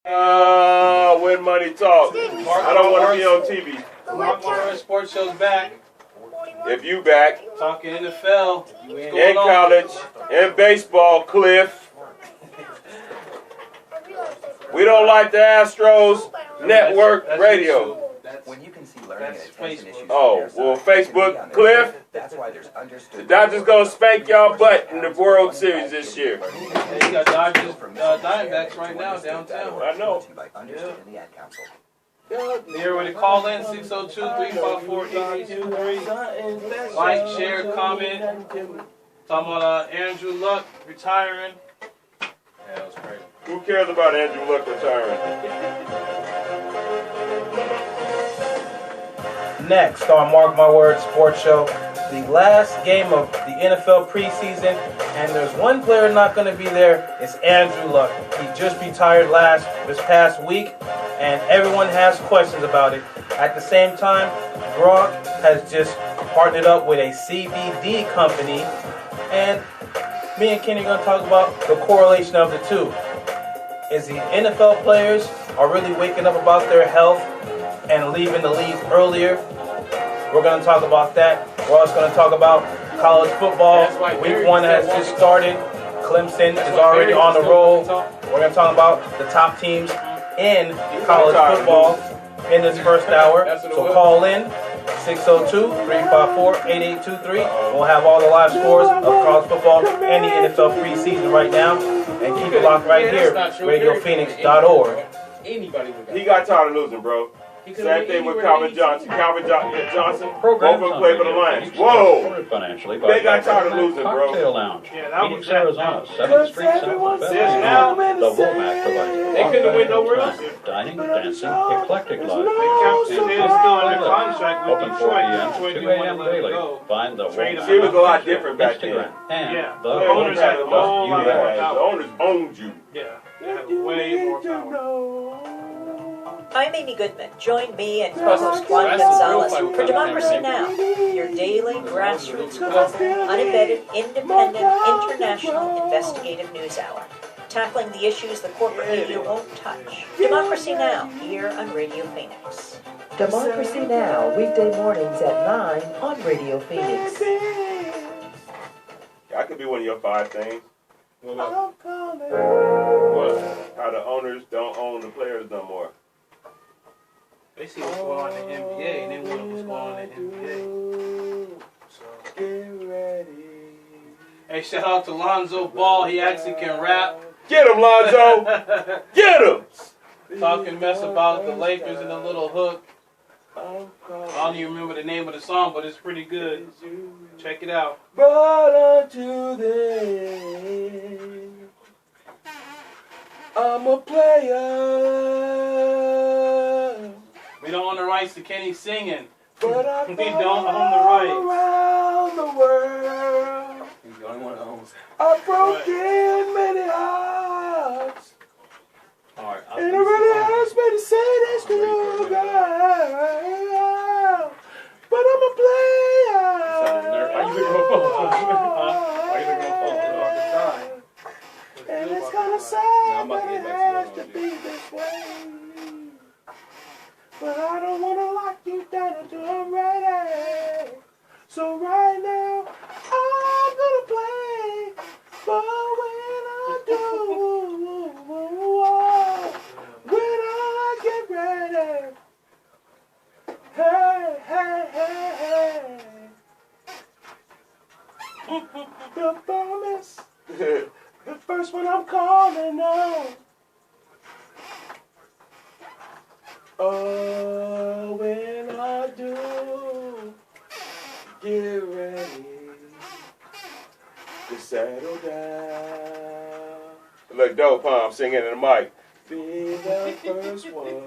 When money talks. I don't want to be on TV. Mark Morris Sports Show's back. If you back. Talking NFL. In college. In baseball, Cliff. We don't like the Astros Network Radio. When you can see learning and attention issues. Oh, well, Facebook, Cliff. That's why there's understood. The Dodgers gonna spank y'all butt in the World Series this year. Hey, you got Dodgers, Diamondbacks right now downtown. I know. Here with a call in 602-354-8823. Like, share, comment. Talking about Andrew Luck retiring. Yeah, that was crazy. Who cares about Andrew Luck retiring? Next on Mark My Words Sports Show, the last game of the NFL preseason, and there's one player not going to be there. It's Andrew Luck. He just retired this past week, and everyone has questions about it. At the same time, Gronk has just partnered up with a CBD company, and me and Kenny are going to talk about the correlation of the two. Is the NFL players are really waking up about their health and leaving the league earlier? We're going to talk about that. We're also going to talk about college football. Week 1 has just started. Clemson is already on the roll. We're going to talk about the top teams in college football in this first hour. So call in 602-354-8823. We'll have all the live scores of college football and the NFL preseason right now. And keep it locked right here, RadioPhoenix.org. He got tired of losing, bro. Same thing with Calvin Johnson. Both of them play for the Lions. Whoa! They got tired of losing, bro. Cocktail Lounge, Phoenix, Arizona, 7th Street Southwest. The Womack provides they couldn't win nowhere else. dining, dancing, eclectic live. They're still under contract with Open 4 Detroit. p.m. to 2 a.m. daily. Find the She was a Womack lot different back then. Instagram and the The owners had a whole lot more The power. owners owned you. Yeah, they had way more power. I'm Amy Goodman. Join me and co-host Juan Gonzalez for Democracy Now!, your daily grassroots, unabetted, independent, international investigative news hour, tackling the issues the corporate media won't touch. Democracy Now! Here on Radio Phoenix. Democracy Now! Weekday mornings at 9 on Radio Phoenix. I could be one of your 5 things. What? How the owners don't own the players no more. They see what's going on in the NBA, and they want what's going on in the NBA. So. Get ready. Hey, shout out to Lonzo Ball. He actually can rap. Get him, Lonzo! Get him! Talking mess about the Lakers and the little hook. I don't even remember the name of the song, but it's pretty good. Check it out. But unto them, I'm a player. We don't own the rights to Kenny singing. But I We don't own the rights. around the world. He's the only one that owns. I've broken many hearts. Alright, And it really hurts me to say this to you, girl. But I'm a player. Why you looking for And it's kind of sad that it has to be this way. But I don't want to lock you down until I'm ready. So right now, I'm going to play. But when I do, when I get ready, hey, hey, hey, hey. The promise, the first one I'm calling on. Oh, when I do, get ready to settle down. Look dope, huh? I'm singing in the mic. Be the first one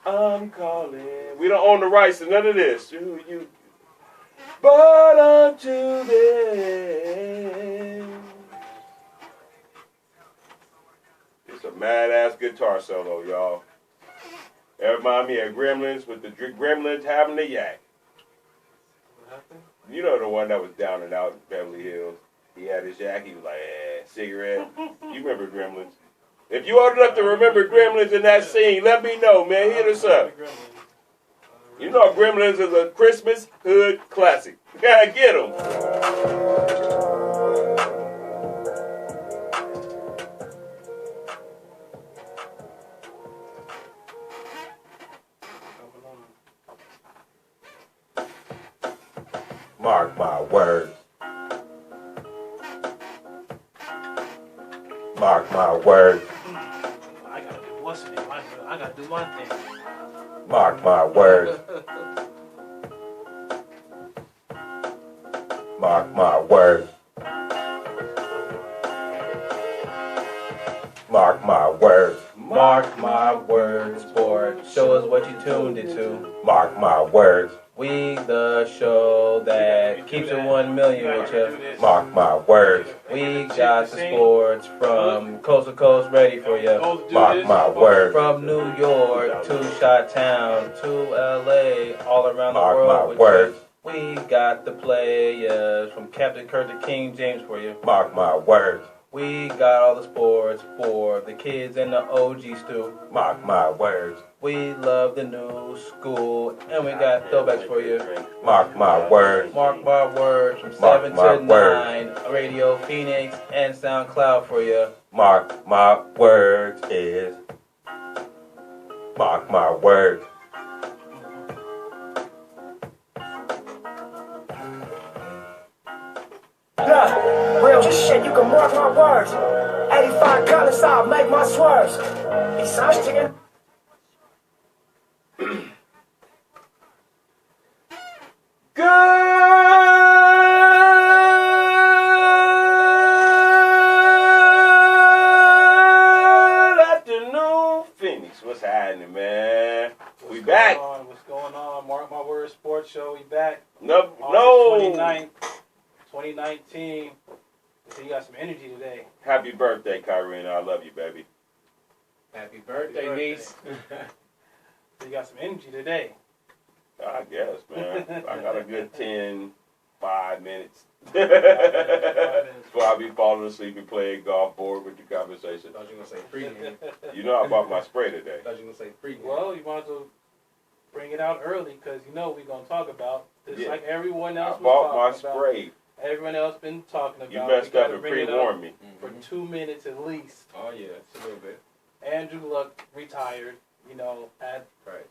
I'm calling. We don't own the rights to none of this. You. But unto them. It's a mad-ass guitar solo, y'all. That reminds me of Gremlins with the Gremlins having the yak. What happened? You know the one that was down and out in Beverly Hills. He had his yak. He was like, cigarette. You remember Gremlins? If you old enough to remember Gremlins in that scene, let me know, man. Hit us up. You know Gremlins is a Christmas hood classic. Gotta get them. Mark my words. Mark my words. I gotta do what's in it. I gotta do my thing. Mark my words. Mark my words. Mark my words. Mark my words, sport. Show us what you tuned into. Mark my words. We the show that keeps it 1 million with you. Mark my words. We got the sports from coast to coast ready for you. Mark my words. From New York to Chi-Town to LA, all around the Mark world my with words. you. We got the players from Captain Kirk to King James for you. Mark my words. We got all the sports for the kids and the OGs too. Mark my words. We love the new school and we got throwbacks for you. Mark my words. Mark my words from Mark 7 my to 9, Radio Phoenix and SoundCloud for you. Mark my words is. Mark my words. Nah, real shit, you can mark my words. 85 colors, I'll make my swerves. Besides, chicken. Good afternoon, Phoenix. What's happening, man? We back. What's going on? Mark my words, sports show. We back. No. August 29th, 2019. So you got some energy today. Happy birthday, Kyrena. I love you, baby. Happy birthday, niece. So you got some energy today. I guess, man. I got a good 5 minutes. Before I be falling asleep and playing golf board with the conversation. Thought you were gonna say pregame. You know I bought my spray today. Thought you were gonna say pregame. Well, you might as well bring it out early because you know we're going to talk about this Yeah. like everyone else I was bought my talking about. spray. Everyone else been talking about. You messed We up gotta and bring it up pre-warned me. for 2 minutes at least. Oh yeah, it's a little bit. Andrew Luck retired, you know, at Right.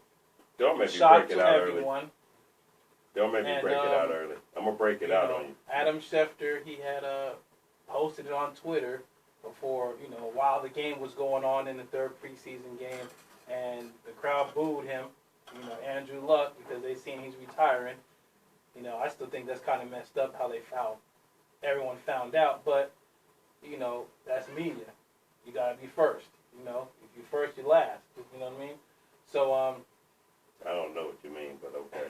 Don't make me shock break it to out early. everyone. Don't make me And, break it out early. I'm going to break it out on you. Adam Schefter, he had posted it on Twitter before, while the game was going on in the third preseason game, and the crowd booed him, Andrew Luck, because they seen he's retiring. I still think that's kind of messed up how everyone found out, but, that's media. You got to be first, If you first, you last, you know what I mean? So, I don't know what you mean, but okay.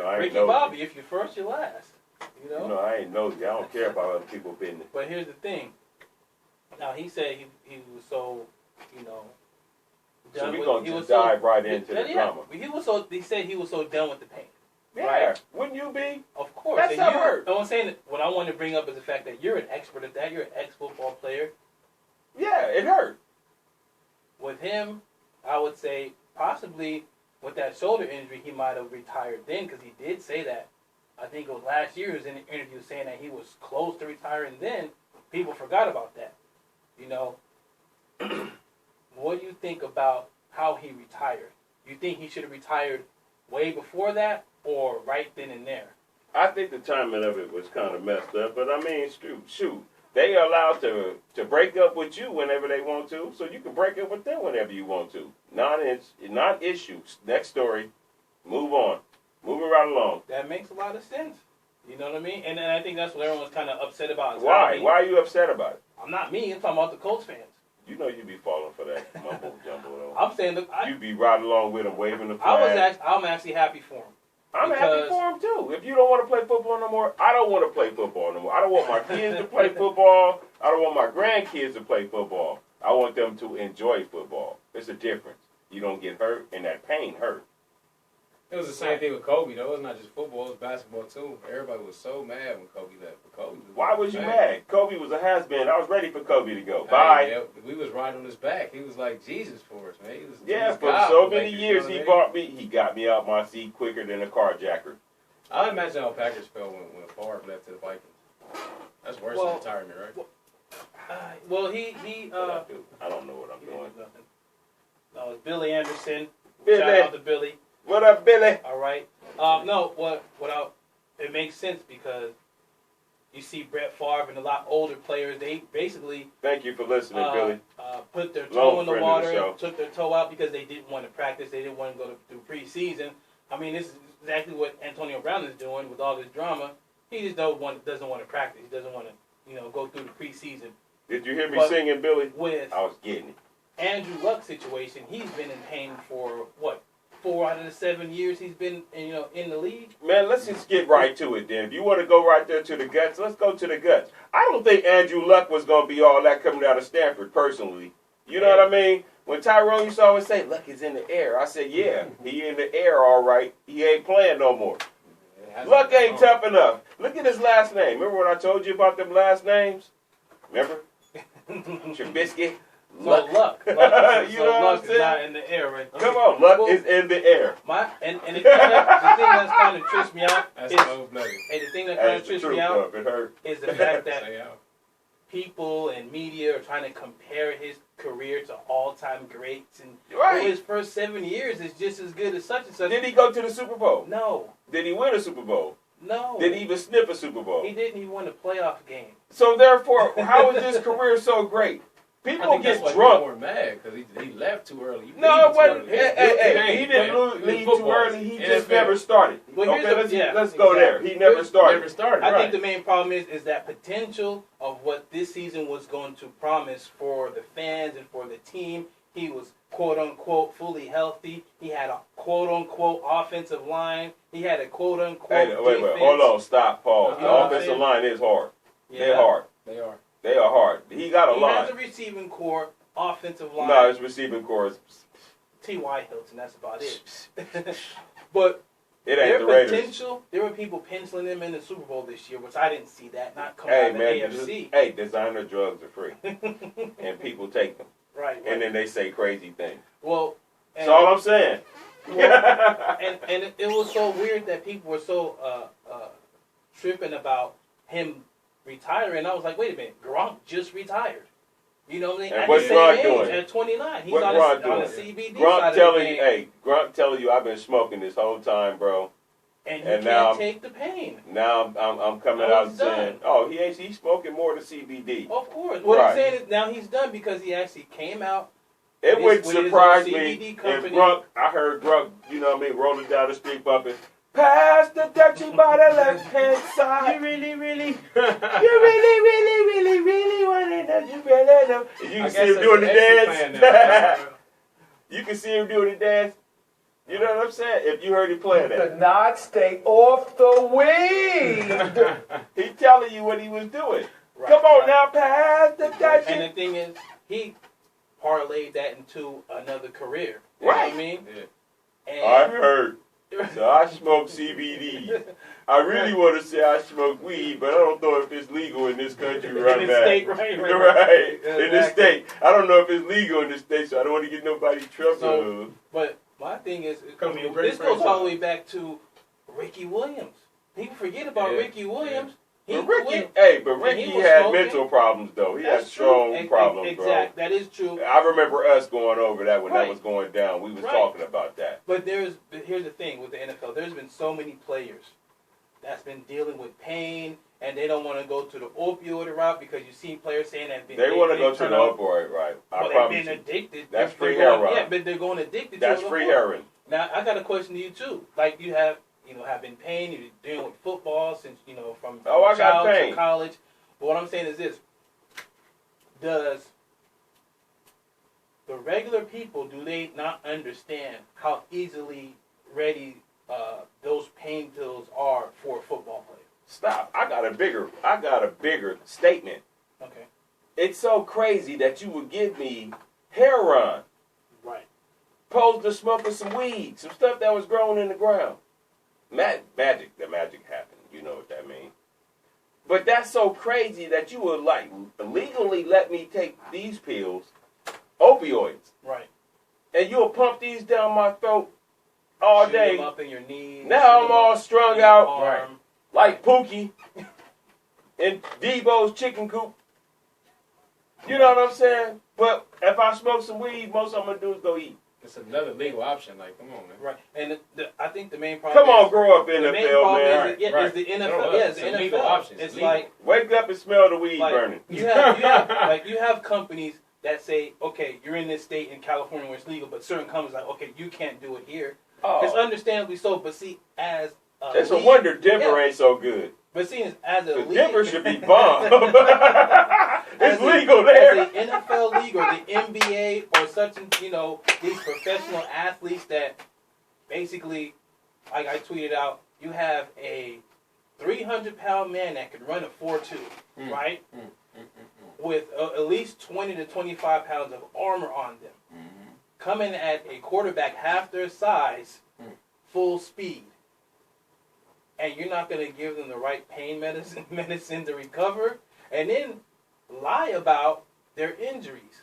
I ain't Ricky nosy. Bobby, if you're first, you last, I ain't nosy. I don't care about other people's business. But here's the thing. Now, he said he was so, So done we're with- going he to was just dive right into the drama. He said he was so done with the pain. Yeah, Right. wouldn't you be? Of course. That's And not you- hurt. No, I'm saying that what I want to bring up is the fact that you're an expert at that. You're an ex-football player. Yeah, it hurt. With him, I would say possibly with that shoulder injury, he might have retired then because he did say that. I think it was last year he was in an interview saying that he was close to retiring then. People forgot about that. What do you think about how he retired? You think he should have retired way before that or right then and there? I think the timing of it was kind of messed up, but I mean, shoot. They are allowed to break up with you whenever they want to, so you can break up with them whenever you want to. Not issues. Next story. Move on. Moving right along. That makes a lot of sense. You know what I mean? And I think that's what everyone's kind of upset about. Why? Why are you upset about it? I'm not me. I'm talking about the Colts fans. You know you be falling for that mumbo jumbo though. I'm saying, look, You be riding along with them, waving the flag. I'm actually happy for him. I'm happy because- for him too. If you don't want to play football no more, I don't want to play football no more. I don't want my kids to play football. I don't want my grandkids to play football. I want them to enjoy football. There's a difference. You don't get hurt, and that pain hurt. It was the same thing with Kobe, though. It was not just football, it was basketball, too. Everybody was so mad when Kobe left. But Kobe Why was you mad? mad? Kobe was a has-been. I was ready for Kobe to go. Hey, Bye. yeah, we was riding on his back. He was like Jesus for us, man. He was Yeah, Jesus for God so for many Lakers, years you he know bought me. He got me out my seat quicker than a carjacker. I imagine how Packers felt when Favre left to the Vikings. That's worse than retirement, right? Well, I don't know what I'm doing. No, it's Billy Anderson. Billy. Shout out to Billy. What up, Billy? All right. It makes sense because you see Brett Favre and a lot older players. They basically Thank you for listening, Billy. put their Long toe in the friend of water, the show. took their toe out because they didn't want to practice. They didn't want to go through preseason. I mean, this is exactly what Antonio Brown is doing with all this drama. He just doesn't want to practice. He doesn't want to, go through the preseason. Did you hear me But singing, Billy? With I was getting it. Andrew Luck's situation, he's been in pain for 4 out of the 7 years he's been, in the league. Man, let's just get right to it then. If you want to go right there to the guts, let's go to the guts. I don't think Andrew Luck was going to be all that coming out of Stanford, personally. You know what I mean? When Tyrone used to always say, Luck is in the air, I said, yeah, he in the air all right. He ain't playing no more. Luck ain't tough enough. Look at his last name. Remember when I told you about them last names? Remember? Trubisky. Luck. Luck. You know what I'm Luck is saying? not in the air right now. Come on, Luck is in the air. And the thing that's kind of trips me out That's is, cold-blooded. and the thing that kind of That's the trips truth, me out though. It hurt. is the fact that Say out. people and media are trying to compare his career to all-time greats, and Right. his first 7 years is just as good as such and such. Did he go to the Super Bowl? No, Did he win a Super Bowl? no. Did he even sniff a Super Bowl? He didn't even win a playoff game. So therefore, how is his career so great? I People think that's get why drunk. people were mad because he left too early. No, it He wasn't. left Hey, he didn't leave too early. He just never started. Well, here's Okay, the- let's go there. He never started. Never started. I right. think the main problem is that potential of what this season was going to promise for the fans and for the team. He was quote unquote fully healthy. He had a quote unquote offensive line. He had a quote unquote Hey, wait, defense. hold on, stop, pause. You The know what I'm offensive saying? line is hard. Yeah. They're hard. They are. They are hard. He got a He line. has a receiving core, offensive line. No, his receiving core is. T.Y. Hilton, that's about it. But It their ain't the Raiders. potential, there were people penciling them in the Super Bowl this year, which I didn't see that, not coming Hey out of man, the AFC. hey, designer drugs are free, and people take them, Right. and then they say crazy things. Well, That's all I'm saying. and it was so weird that people were so tripping about him retiring. I was like, wait a minute, Gronk just retired. You know what I mean? And At what's the same Gronk age, doing? At 29, he's What on Gronk the doing? CBD side Gronk of the telling you, game, hey, Gronk telling you, I've been smoking this whole time, bro. and you and can't now- take the pain. Now I'm coming Oh, out he's saying, done. oh, he's smoking more than CBD. Of course. What Right. I'm saying is now he's done because he actually came out. It With wouldn't his own surprise CBD me if company. Gronk, I heard Gronk, you know what I mean, rolling down the street bumping, pass the Dutchie by the left hand side. You really want it, don't you really know? And you I can guess see him that's doing the an exit plan dance. now. You can see him doing the dance. You know what I'm saying? If you heard him playing The that. knots stay off the weed. He telling you what he was doing. Right, Come on right. now, pass the And Dutchie. the thing is, he parlayed that into another career. You know Right. what I mean? Yeah. I And heard. So I smoke CBD. I really want to say I smoke weed, but I don't know if it's legal in this country right in now. the state, right? Right. Yeah, In this exactly. state. I don't know if it's legal in this state, so I don't want to get nobody in trouble. So- But my thing is, Come from a great this goes all the franchise. way back to Ricky Williams. People forget about Yeah. Ricky Williams. He but Ricky, quit. hey, but And Ricky he was had smoking. mental problems, though. He had That's strong true. problems, Exact. That is true. bro. I remember us going over that when Right. that was going down. We was Right. talking about that. But here's the thing with the NFL. There's been so many players that's been dealing with pain, and they don't want to go to the opioid route because you see players saying that They want to go to the opioid, right? I Well, they've promise been you. addicted. That's They're free going- heroin. Yeah, but they're going addicted That's to it. free heroin. Now, I got a question to you, too. Like, you have been pain, you're dealing with football since, from Oh, I got child pain. to college. But what I'm saying is this. Does the regular people, do they not understand how easily ready those pain pills are for a football player? Stop. I got a bigger statement. Okay. It's so crazy that you would give me heroin. Right. opposed to smoking some weed, some stuff that was grown in the ground. Magic, the magic happened. You know what that means. But that's so crazy that you would like legally let me take these pills, opioids, Right. and you'll pump these down my throat all Shoot day. them up in your knees. Now I'm shoot all them strung in your out arm. like Pookie in Debo's chicken coop. You know what I'm saying? But if I smoke some weed, most I'm gonna do is go eat. It's another legal option. Like, come on, man. Right. And I think the main problem Come on, is, grow up the main NFL, problem man. is, Right. is the NFL. No, Yeah, it's it's the a legal NFL. option. It's Legal. like Wake up and smell the weed like, burning. you have companies that say, okay, you're in this state in California where it's legal, but certain companies like, okay, you can't do it here. It's Oh, understandably so, but see, as it's a league- wonder Denver yeah, ain't so good. but see, as a But league, Denver should be bomb. As It's a- legal there. As the NFL league or the NBA or such, these professional athletes that basically, like I tweeted out, you have a 300-pound man that could run a 4.2, right? With at least 20 to 25 pounds of armor on them. Coming at a quarterback half their size, full speed. And you're not going to give them the right pain medicine to recover, and then lie about their injuries.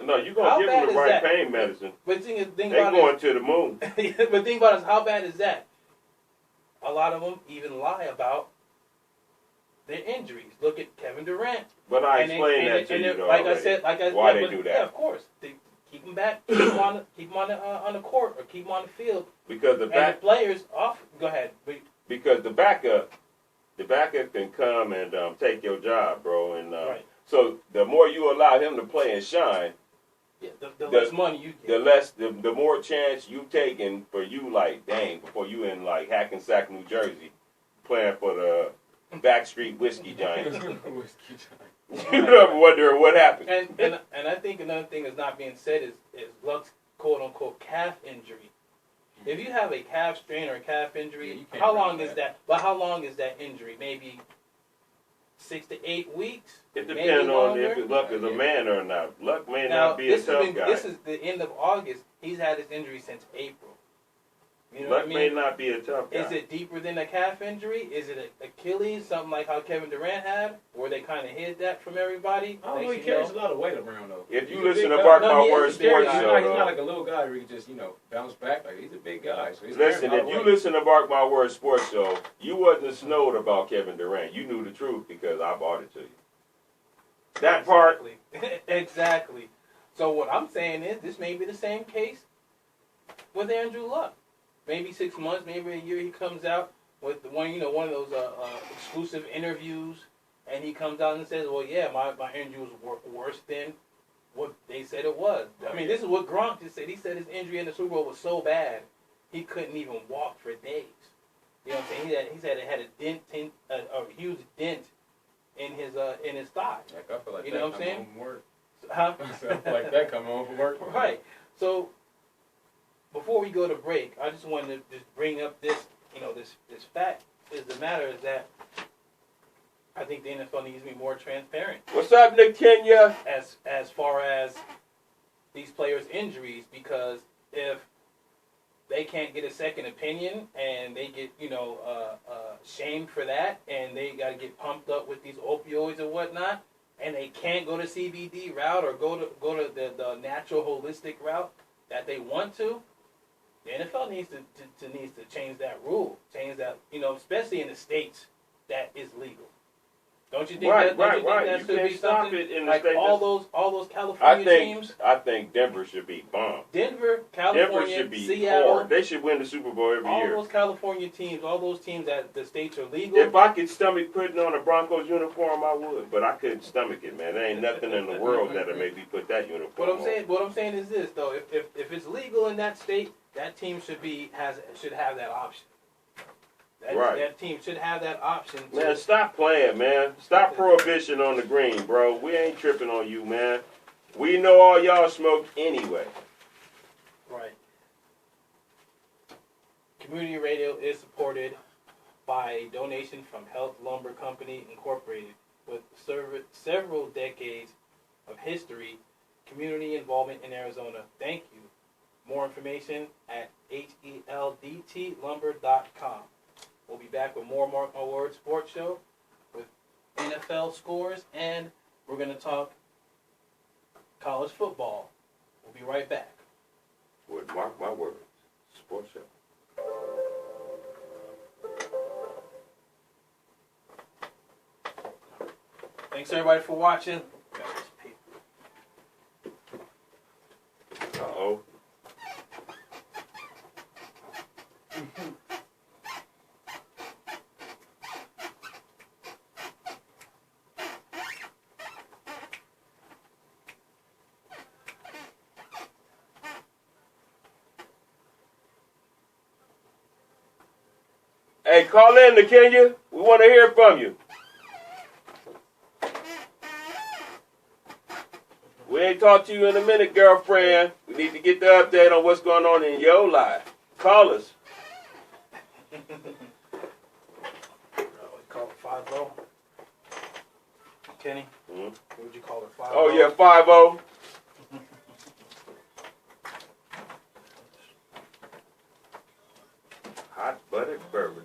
No, you're How going to give bad them the is right that? pain medicine. But think They about going to the moon. it. But think about it. How bad is that? A lot of them even lie about their injuries. Look at Kevin Durant. But I And they- explained and that to they- you, and though. like I already. said, Why yeah, they but- do that? Yeah, of course. They keep them back, keep them on the court, or keep them on the field. Because the And back, the players off. Go ahead. because the backup can come and take your job, bro. And Right. so the more you allow him to play and shine, Yeah, the less money you get. the more chance you taking for you, like, dang, before you in like Hackensack, New Jersey, playing for the Backstreet Whiskey Giants. Whiskey giant. You never wonder what happened. And I think another thing that's not being said is Luck's quote unquote calf injury. If you have a calf strain or a calf Yeah, injury, you can't how run long is that. that? But how long is that injury? Maybe 6 to 8 weeks. It maybe depends on longer? if Luck is a man or not. Luck may Now not be a this tough guy. this is the end of August. He's had his injury since April. You know Luck what I may mean? not be a tough guy. Is it deeper than a calf injury? Is it a Achilles? Something like how Kevin Durant had, where they kind of hid that from everybody? I don't know. He Makes you carries a know. lot of weight around though. If you He's a listen big to guy. Mark No, My he is Words a very- Sports He's Show, not though. like a little guy where he can just bounce back. Like, he's a big guy. So he's Listen, carrying a if lot you of weight. listen to Mark My Words Sports Show, you wasn't snowed about Kevin Durant. You knew the truth because I brought it to you. That part, Exactly. Exactly. So what I'm saying is, this may be the same case with Andrew Luck. Maybe 6 months, maybe a year, he comes out with one of those exclusive interviews, and he comes out and says, "Well, yeah, my injury was worse than what they said it was." I mean, this is what Gronk just said. He said his injury in the Super Bowl was so bad he couldn't even walk for days. You know what I'm saying? He said it had a huge dent in his thigh. Like, I feel like You that know what I'm coming saying? home from work. Huh? I feel like that coming home from work. Right. So before we go to break, I just wanted to just bring up this fact is the matter is that I think the NFL needs to be more transparent what's up, Nick Kenya? as far as these players' injuries, because if they can't get a second opinion and they get shamed for that, and they got to get pumped up with these opioids and whatnot, and they can't go to CBD route or go to the natural holistic route that they want to, the NFL needs to change that rule, change that, especially in the states that is legal. Don't you think Right. that You should can't be stop something? it in the Like state. all those California teams, I think Denver should be bombed. Denver, Denver California, should be Seattle, hard. They should win the Super Bowl every all year. those California teams, all those teams that the states are legal. If I could stomach putting on a Broncos uniform, I would. But I couldn't stomach it, man. There ain't nothing in the world that'll make me put that uniform What I'm on. saying is this though: if it's legal in that state, that team should have that option. Right. That team should have that option. Man, stop playing, man. Stop prohibition on the green, bro. We ain't tripping on you, man. We know all y'all smoked anyway. Right. Community radio is supported by a donation from Health Lumber Company Incorporated, with several decades of history, community involvement in Arizona. Thank you More information at HELDTlumber.com. We'll be back with more Mark My Words Sports Show with NFL scores, and we're going to talk college football. We'll be right back. With Mark My Words Sports Show. Thanks everybody for watching. Uh-oh. Hey, call in to Kenya. We want to hear from you. We ain't talked to you in a minute, girlfriend. We need to get the update on what's going on in your life. Call us. We call it 5-0. Kenny, Hmm? what would you call it? 5-0? Oh, yeah, 5-0. Hot buttered bourbon.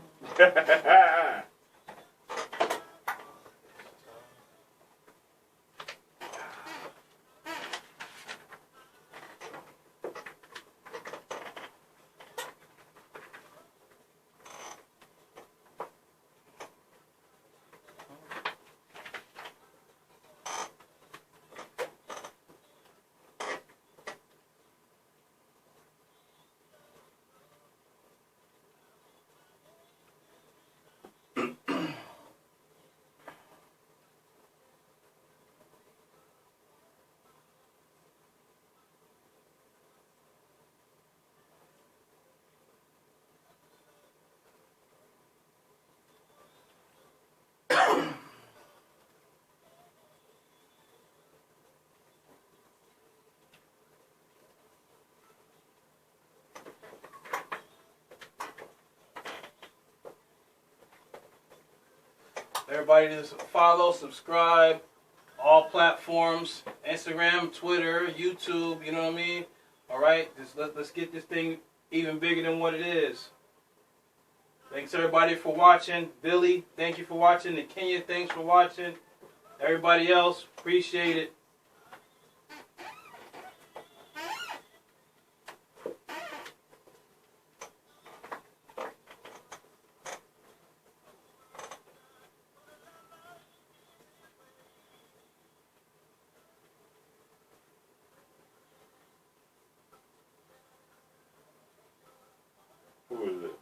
Everybody just follow, subscribe, all platforms, Instagram, Twitter, YouTube, you know what I mean? All right, just let's get this thing even bigger than what it is. Thanks everybody for watching. Billy, thank you for watching. And Kenya, thanks for watching. Everybody else, appreciate it. Who is it?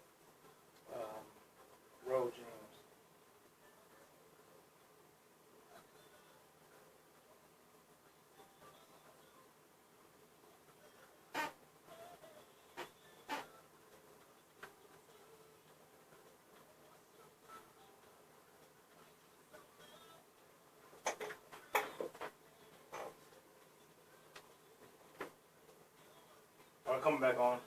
Road James. All right, coming back on.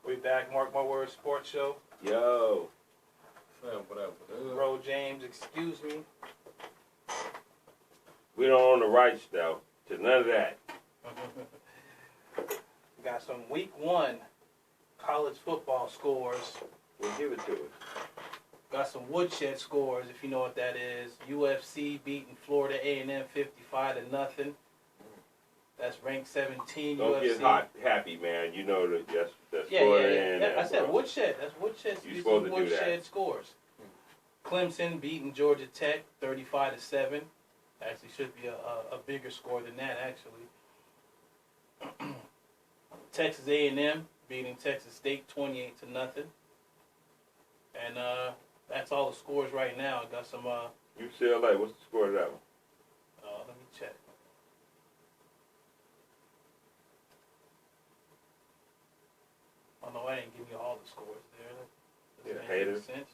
We back, Mark My Words Sports Show. Yo. Road James, excuse me. We don't own the rights, though, to none of that. We got some week 1 college football scores. We'll give it to us. Got some woodshed scores, if you know what that is. UFC beating Florida A&M 55-0. That's ranked 17 Don't UFC. get hot, happy, man. You know that that's Yeah. I said woodshed. That's woodshed. You're supposed to do woodshed that. scores. Clemson beating Georgia Tech 35-7. Actually, should be a bigger score than that. Actually, Texas A&M beating Texas State 28-0. And that's all the scores right now. I got some. UCLA. What's the score of that one? Let me check. Oh no, I didn't give you all the scores there. That doesn't make any haters. sense.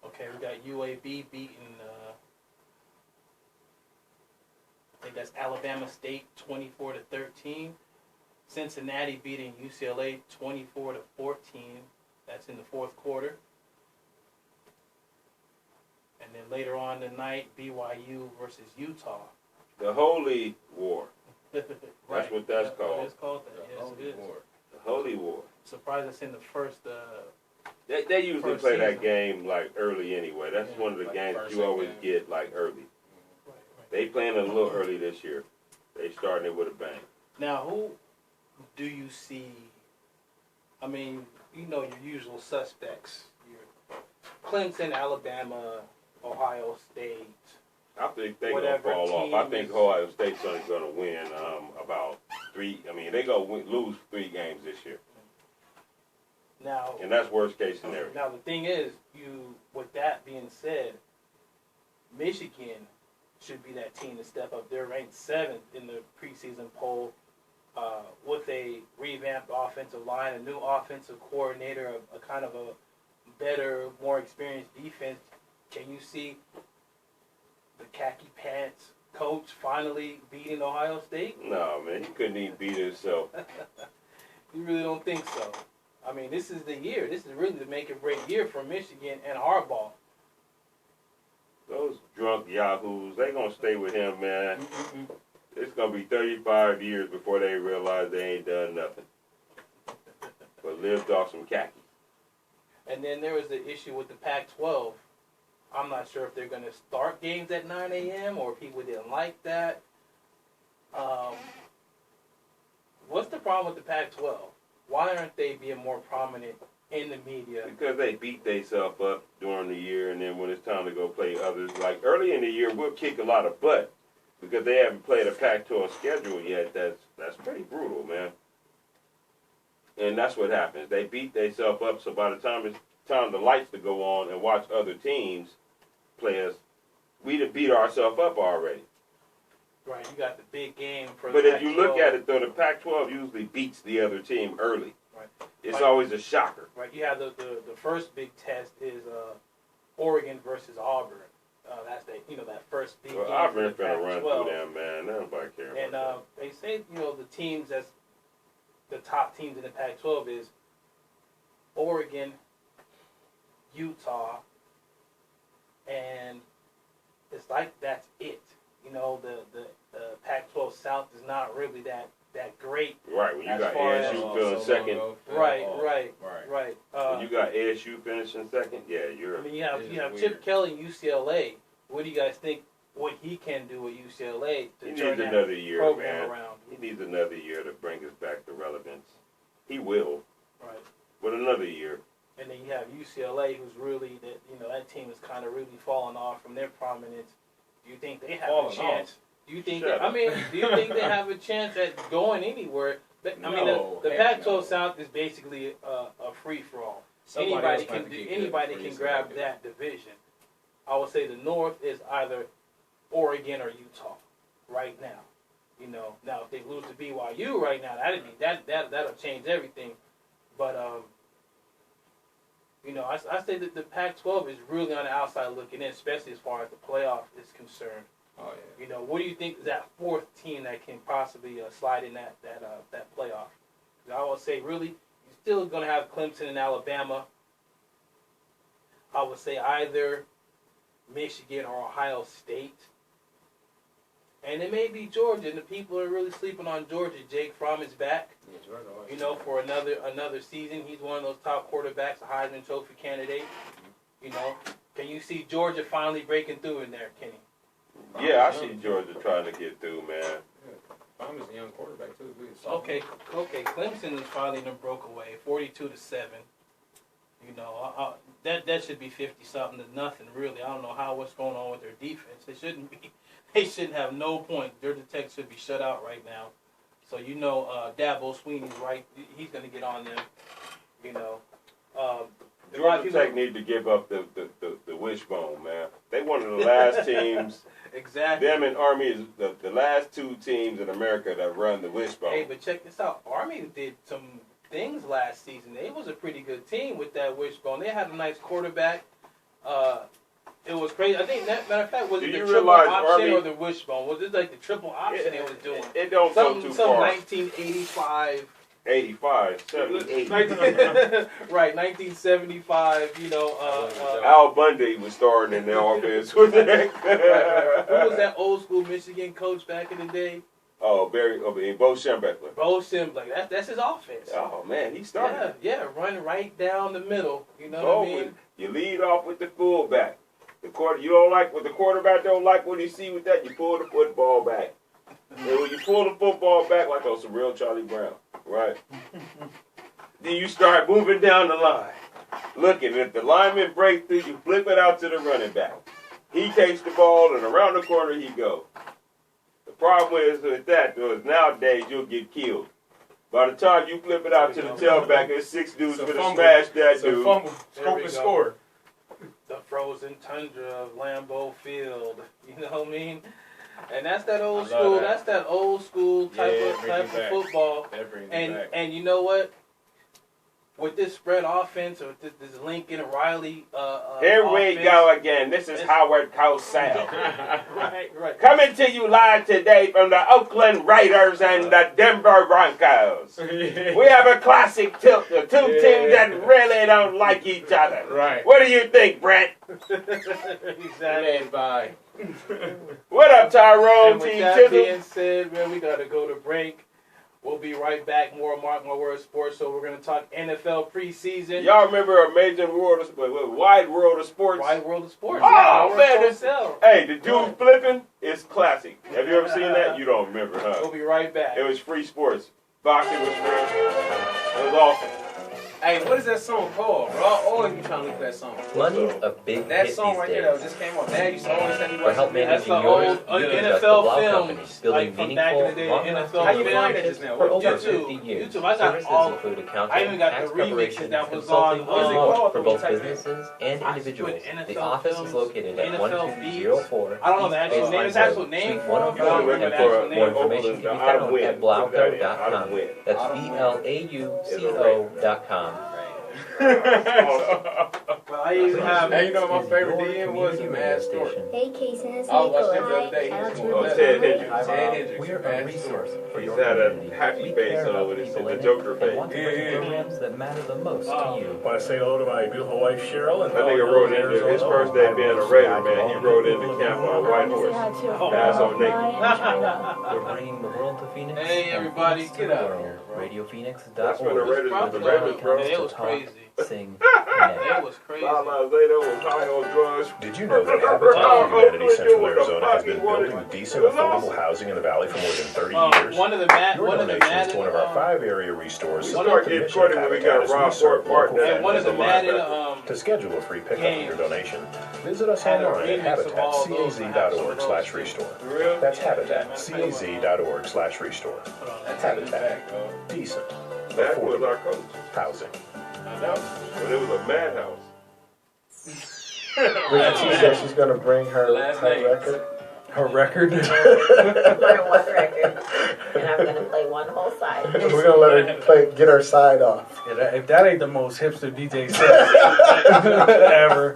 Okay, we got UAB beating, I think that's Alabama State 24-13. Cincinnati beating UCLA 24-14. That's in the fourth quarter. later on tonight, BYU versus Utah. The Holy War. Right. That's what that's called. It's called that. Yes, it is. The Holy War. Surprised it's in the first. They usually First play that season. game like early anyway. That's Yeah, one of the like games first you always game. get like early. Right. They playing it a little early this year. They starting it with a bang. Now, who do you see? I mean, you know your usual suspects. Your Clemson, Alabama, Ohio State. I think they're going to Whatever fall off. I team think is- Ohio State's only going to win about 3. I mean, they're going to lose 3 games this year. Now, And that's worst case scenario. now the thing is, with that being said, Michigan should be that team to step up. They're ranked 7th in the preseason poll with a revamped offensive line, a new offensive coordinator, a kind of a better, more experienced defense. Can you see the khaki pants coach finally beating Ohio State? No, man, he couldn't even beat himself. You really don't think so? I mean, this is the year. This is really the make or break year for Michigan and Harbaugh. Those drunk yahoos, they going to stay with him, man. It's going to be 35 years before they realize they ain't done nothing but lived off some khaki. And then there was the issue with the Pac-12. I'm not sure if they're going to start games at 9 a.m. or people didn't like that. What's the problem with the Pac-12? Why aren't they being more prominent in the media? Because they beat themselves up during the year, and then when it's time to go play others, like early in the year, we'll kick a lot of butt because they haven't played a Pac-12 schedule yet. That's pretty brutal, man. And that's what happens. They beat themselves up, so by the time it's time the lights to go on and watch other teams play us, we done beat ourselves up already. Right, you got the big game for But the if you look Pac-12. at it, though, the Pac-12 usually beats the other team early. Right. It's Like- always a shocker. Right, you have the first big test is Oregon versus Auburn. That's that first big Well, game Auburn for the finna run Pac-12. through them, man. Nobody cares And about they say the teams that's the top teams in the Pac-12 is Oregon, Utah, and it's like that's it. The Pac-12 South is not really that great. that. Right, when you as got far as- ASU feeling second, Right. when you got ASU finishing second, yeah, you're. I mean, you have It is Chip weird. Kelly, UCLA. What do you guys think? What he can do with UCLA to He turn needs that another year, program man. around? He needs another year to bring us back to relevance. He will, Right. but another year. And then you have UCLA, who's really that team is kind of really falling off from their prominence. Do you think they have Falling a chance? Do you think? Shut up. Do you think they have a chance at going anywhere? But, I mean, No, the heck Pac-12 no. South is basically a free for all. Somebody Anybody else might can have to get good anybody before you can say grab good. that division. I would say the North is either Oregon or Utah right now. Now if they lose to BYU right now, that'll change everything. But I say that the Pac-12 is really on the outside looking in, especially as far as the playoff is concerned. Oh yeah. What do you think is that fourth team that can possibly slide in that playoff? 'Cause I would say really you're still going to have Clemson and Alabama. I would say either Michigan or Ohio State. And it may be Georgia, and the people are really sleeping on Georgia. Jake Fromm is back, That's right. for another season. He's one of those top quarterbacks, a Heisman Trophy candidate. Can you see Georgia finally breaking through in there, Kenny? Yeah, I see Georgia trying to get through, man. Fromm is a young quarterback too. He's a Okay. Clemson is finally done broke away, 42-7. That should be 50-something to nothing, really. I don't know what's going on with their defense. It shouldn't be. They shouldn't have no point. Georgia Tech should be shut out right now. So Dabo Sweeney's right. He's going to get on them. Georgia Tech need to give up the wishbone, man. They one of the last teams. Exactly. Them and Army is the last 2 teams in America that run the wishbone. Hey, but check this out. Army did some things last season. They was a pretty good team with that wishbone. They had a nice quarterback. It was crazy. I think, matter of fact, was Do it the you triple realize option Army- or the wishbone? Was it like the triple option they was doing? It don't go too Some far. 1985 85, 78. Right, 1975. Al Bundy was starting in the offense with that. Right. Who was that old school Michigan coach back in the day? Oh, Bo Schembechler. Bo Schembechler. That's his offense. Oh man, he started. Yeah, run right down the middle. You know Oh, what I mean? you lead off with the fullback. You don't like what the quarterback don't like what he see with that. You pull the football back. And when you pull the football back like on some real Charlie Brown, right? Then you start moving down the line. Looking, if the lineman breaks through, you flip it out to the running back. He takes the ball and around the corner he goes. The problem is with that, though, is nowadays you'll get killed. By the time you flip it out to the tailback, there's 6 dudes for to smash that dude. Fumble, scope and score. The frozen tundra of Lambeau Field. You know what I mean? And that's that old school. That. That's that old school type of football. And you know what? With this spread offense or this Lincoln Riley Here we offense, go again. This is Howard Cosell. right. Coming to you live today from the Oakland Raiders and the Denver Broncos. We have a classic tilt. The two teams that really don't like each other. Right. What do you think, Brent? Exactly. Bye. What up, Tyrone And T. with that Chisholm? being said, man, we got to go to break. We'll be right back. More Mark My Words Sports. So we're going to talk NFL preseason. Y'all remember Amazing World of Wide World of Sports? Wide World of Sports. Oh, man. Hey, the dude Right. flipping is classic. Have you ever seen that? You don't remember, huh? We'll be right back. It was free sports. Boxing was free. It was awesome. Hey, what is that song called, bro? I always be trying to look for that song. Money's a big That hit song these right days. there that just came on. Dad used to always say he For help watched That's managing the old yours, NFL the Blau films, Company, building like from back in the day, meaningful, NFL How you films. find it just now? for over YouTube. 50 years. YouTube, I got Services all- include accounting, I even got tax the preparation, remixes that was consulting, on, and it more called for when you both type it in? businesses and I individuals. put NFL The office films, is located at NFL 1204 I don't know the actual name. His actual name Suite for it, 104. but I don't remember the actual More name. information can be found at blauco.com. That's blauco.com. Well, I even have. Hey, you know what my favorite DM was? The Mad Story. Hey, Casey, it's I was watching him the Nico. other day. He Hi, was shout going out nuts. to Ted my Hendricks. mom. Ted Hendricks. We're a Mad resource for He's your had a community. happy We face care on about with his people the in Joker it face. and want to bring programs that matter the most to you. Want to say hello to my beautiful wife Cheryl and That nigga rode into his first day being a Raider, man. He rode into camp on a white horse. Ass on naked. We're bringing the world to Phoenix. Hey, and everybody, peace to get the out world. here, bro. RadioPhoenix.org. That's when the Raiders was the Probably Raiders, bro. It was crazy. Sing, It was crazy. Lala Zeta was high on drugs. Did you know that Habitat Humanity Central Arizona has been building decent, affordable housing in the valley for more than 30 years? One of the Your donations to one of our 5 area restores We support start the getting mission caught of in when we Habitat got as we Rob serve Barton local And one of families the and Madden linebackers. To schedule a free pickup of your donation, visit us had a online at remix of all those and have some of those habitatcaz.org/restore. For real? That's habitatcaz.org/restore. Habitat, decent, That was affordable our coach. housing. I know. But it was a madhouse. She said she's gonna bring her Last name. record. Her record. My one record. And I'm going to play one whole side. We're gonna let her get her side off. If that ain't the most hipster DJ set ever,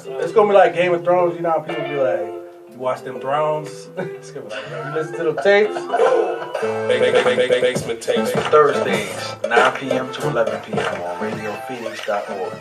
it's gonna be like Game of Thrones. You know how people be like, you watch them Thrones. It's gonna be like, you listen to them tapes. Basement tapes. Thursdays, 9 p.m. to 11 p.m. on RadioPhoenix.org.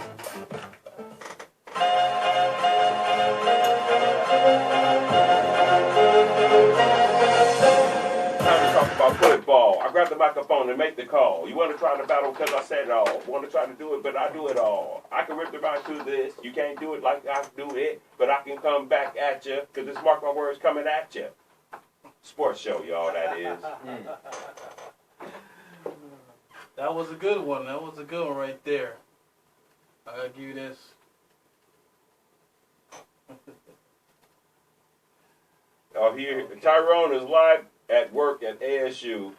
Time to talk about football. I grab the microphone and make the call. You want to try the battle because I said it all. Want to try to do it, but I do it all. I can rip the mind to this. You can't do it like I do it, but I can come back at you because it's Mark My Words coming at you. Sports show, y'all, that is. That was a good one. That was a good one right there. I gotta give you this. Oh, here, Tyrone is live at work at ASU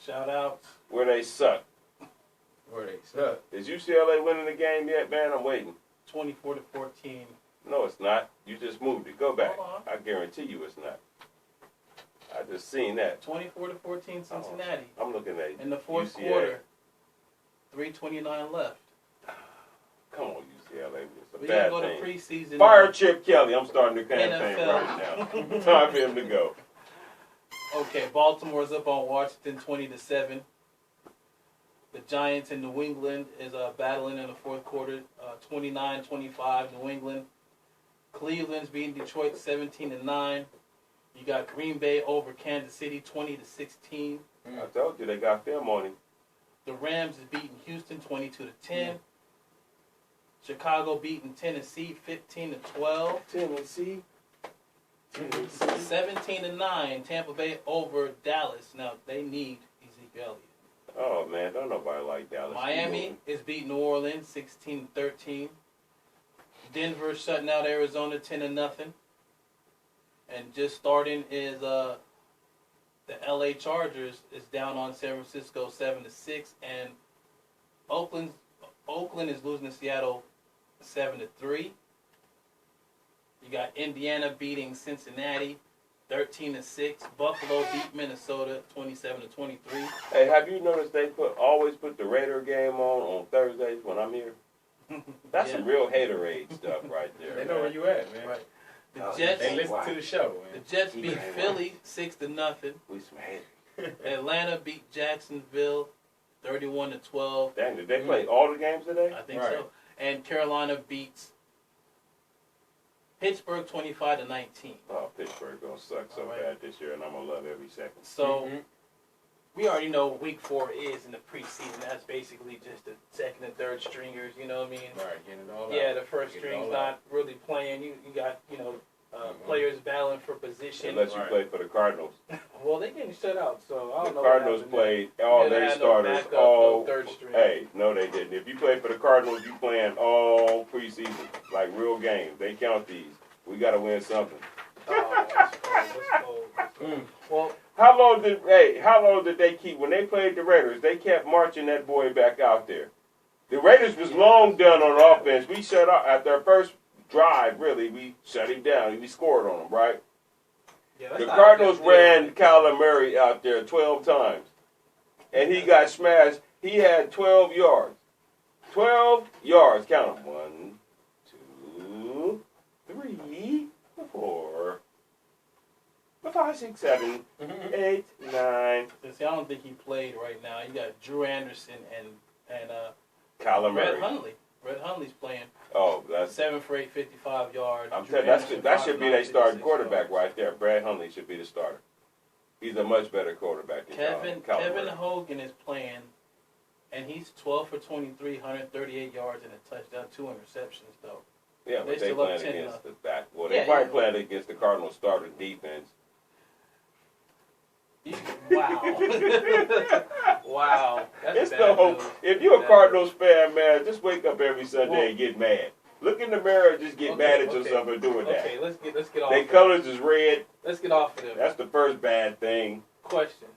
Shout outs. where they suck. Where they suck. Is UCLA winning the game yet, man? I'm waiting. 24-14. No, it's not. You just moved it. Go back. Hold on. I guarantee you it's not. I just seen that. 24-14 Cincinnati. I'm looking at In the fourth UCLA. quarter. 3:29 left. Come on, UCLA. It's a We bad gotta go thing. to preseason. Fire Chip Kelly. I'm starting the campaign NFL. right now. Time for him to go. Okay, Baltimore's up on Washington 20-7. The Giants in New England is battling in the fourth quarter, 29-25 New England. Cleveland's beating Detroit 17-9. You got Green Bay over Kansas City 20-16. I told you they got film on him. The Rams is beating Houston 22-10. Chicago beating Tennessee 15-12. Tennessee. 17-9. Tampa Bay over Dallas. Now they need Ezekiel Elliott. Oh man, don't nobody like Dallas. Miami is beating New Orleans 16-13. Denver shutting out Arizona 10-0. And just starting is the LA Chargers is down on San Francisco 7-6, and Oakland is losing to Seattle 7-3. You got Indiana beating Cincinnati 13-6. Buffalo beat Minnesota 27-23. Hey, have you noticed they always put the Raider game on Thursdays when I'm here? That's some real haterade stuff right there. They know where you at, man. Right. The Jets. They listen to the show, man. The Jets beat Philly 6-0. We some haters. Atlanta beat Jacksonville 31-12. Dang, did they play all the games today? I think so. And Carolina beats Pittsburgh 25-19. Oh, Pittsburgh gonna suck so bad this year, and I'm gonna love every second. So we already know what Week 4 is in the preseason. That's basically just the second and third stringers. You know what I mean? Right, getting it all Yeah, out. the first Get it string's all not out. really playing. You got players battling for position. Unless you play for the Cardinals. Well, they getting shut out, so I The don't know. Cardinals played all their starters all. third string. Hey, no, they didn't. If you play for the Cardinals, you playing all preseason, like real games. They count these. We got to win something. That's cold. Well, How long did they keep when they played the Raiders? They kept marching that boy back out there. The Raiders was long done on offense. We shut out at their first drive. Really, we shut him down. We scored on him, right? yeah, The Cardinals ran Kyler Murray out there 12 times, and he got smashed. He had 12 yards. 12 yards. Count them. 1, 2, 3, 4, 5, 6, 7, 8, 9. See, I don't think he played right now. You got Drew Anderson and Kyler Brett Murray. Hundley. Brett Hundley's playing. Oh, that's. 7 for 8, 55 yards. I'm Drew telling you, Anderson, that should be their 5 starting 56 quarterback yards. right there. Brad Hundley should be the starter. He's a much better quarterback than Kevin Kyler Murray. Hogan is playing, and he's 12 for 23, 138 yards and a touchdown, 2 interceptions though. Yeah, but they still up playing 10-0. against the back. Well, they Yeah, probably yeah. playing against the Cardinals starting defense. Wow. Wow. That's It's bad no hope. news. If you're a Bad Cardinals fan, man, just wake up every Sunday Well- and get mad. Look in the mirror and just get Okay, mad at okay. yourself for doing that. Okay, let's get off. Their of colors is red. them. Let's get off of them. That's the first bad thing. Question.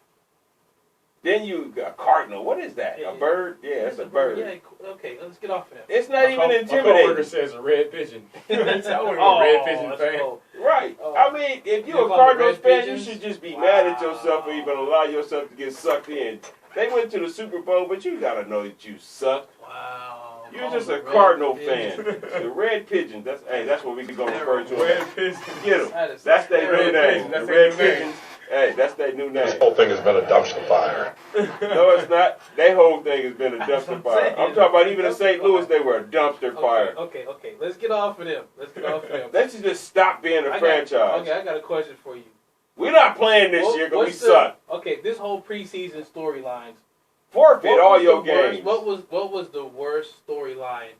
Then you got Cardinal. What is that? Yeah, A bird? Yeah, it's a bird. Yeah, okay, let's get off of them. It's not even My coworker intimidating. says a red pigeon. That's how we're Oh, a red pigeon that's fan. cold. Right. Oh. I mean, if You you're a call them Cardinals red fan, you pigeons? should just be mad at Wow. yourself for even allow yourself to get sucked in. They went to the Super Bowl, but you got to know that you suck. Wow. You're Call just them a red Cardinal pigeons. fan. The Red Pigeons. That's what we gonna refer to Red them. pigeon. Get them. That is That's their Red new name. Pigeons, that's The their Red new name. Pigeons. Hey, that's their new This name. whole thing has been a dumpster fire. No, it's not. Their whole thing has been a dumpster fire. I'm talking about even in St. Louis, they were a dumpster fire. Okay. Let's get off of them. They should just stop being a franchise. Okay, I got a question for you. We're not playing this year because we suck. Okay, this whole preseason storylines. Forfeit What all was your the worst- games. What was the worst storyline?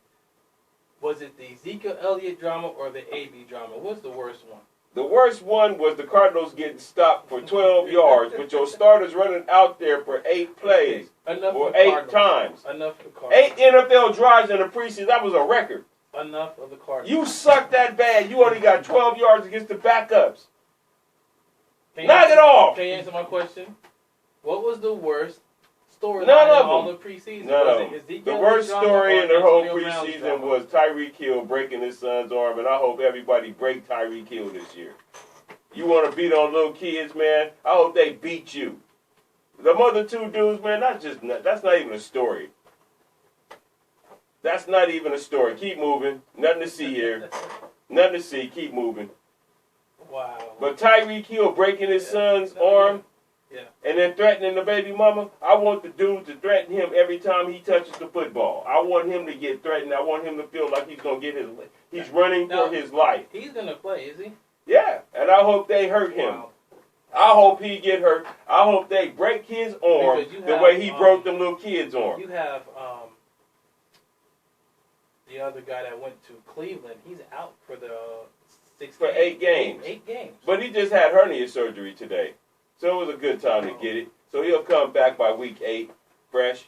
Was it the Ezekiel Elliott drama or the AB drama? What's the worst one? The worst one was the Cardinals getting stopped for 12 yards, with your starters running out there for 8 plays Enough or of the 8 Cardinals. times. Enough of the Cardinals. 8 NFL drives in the preseason. That was a record. Enough of the Cardinals. You suck that bad. You only got 12 yards against the backups. Can you Knock answer- it off. Can you answer my question? What was the worst storyline None in of all them. the preseason? None Was of it them. Ezekiel The Elliott worst drama story or in the whole Antonio Brown's preseason drama? was Tyreek Hill breaking his son's arm, and I hope everybody break Tyreek Hill this year. You want to beat on little kids, man? I hope they beat you. The other 2 dudes, man, that's not even a story. That's not even a story. Keep moving. Nothing to see here. Nothing to see. Keep moving. Wow. But Tyreek Hill breaking his son's arm, Yeah. And then threatening the baby mama. I want the dude to threaten him every time he touches the football. I want him to get threatened. I want him to feel like he's gonna get he's running for his life. He's gonna play, is he? Yeah, and I hope they hurt him. Wow. I hope he get hurt. I hope they break his arm the way he broke them little kids' arm. You have the other guy that went to Cleveland. He's out for the 8 games. 8 games. But he just had hernia surgery today, so it was a good time to get it. So he'll come back by week 8, fresh.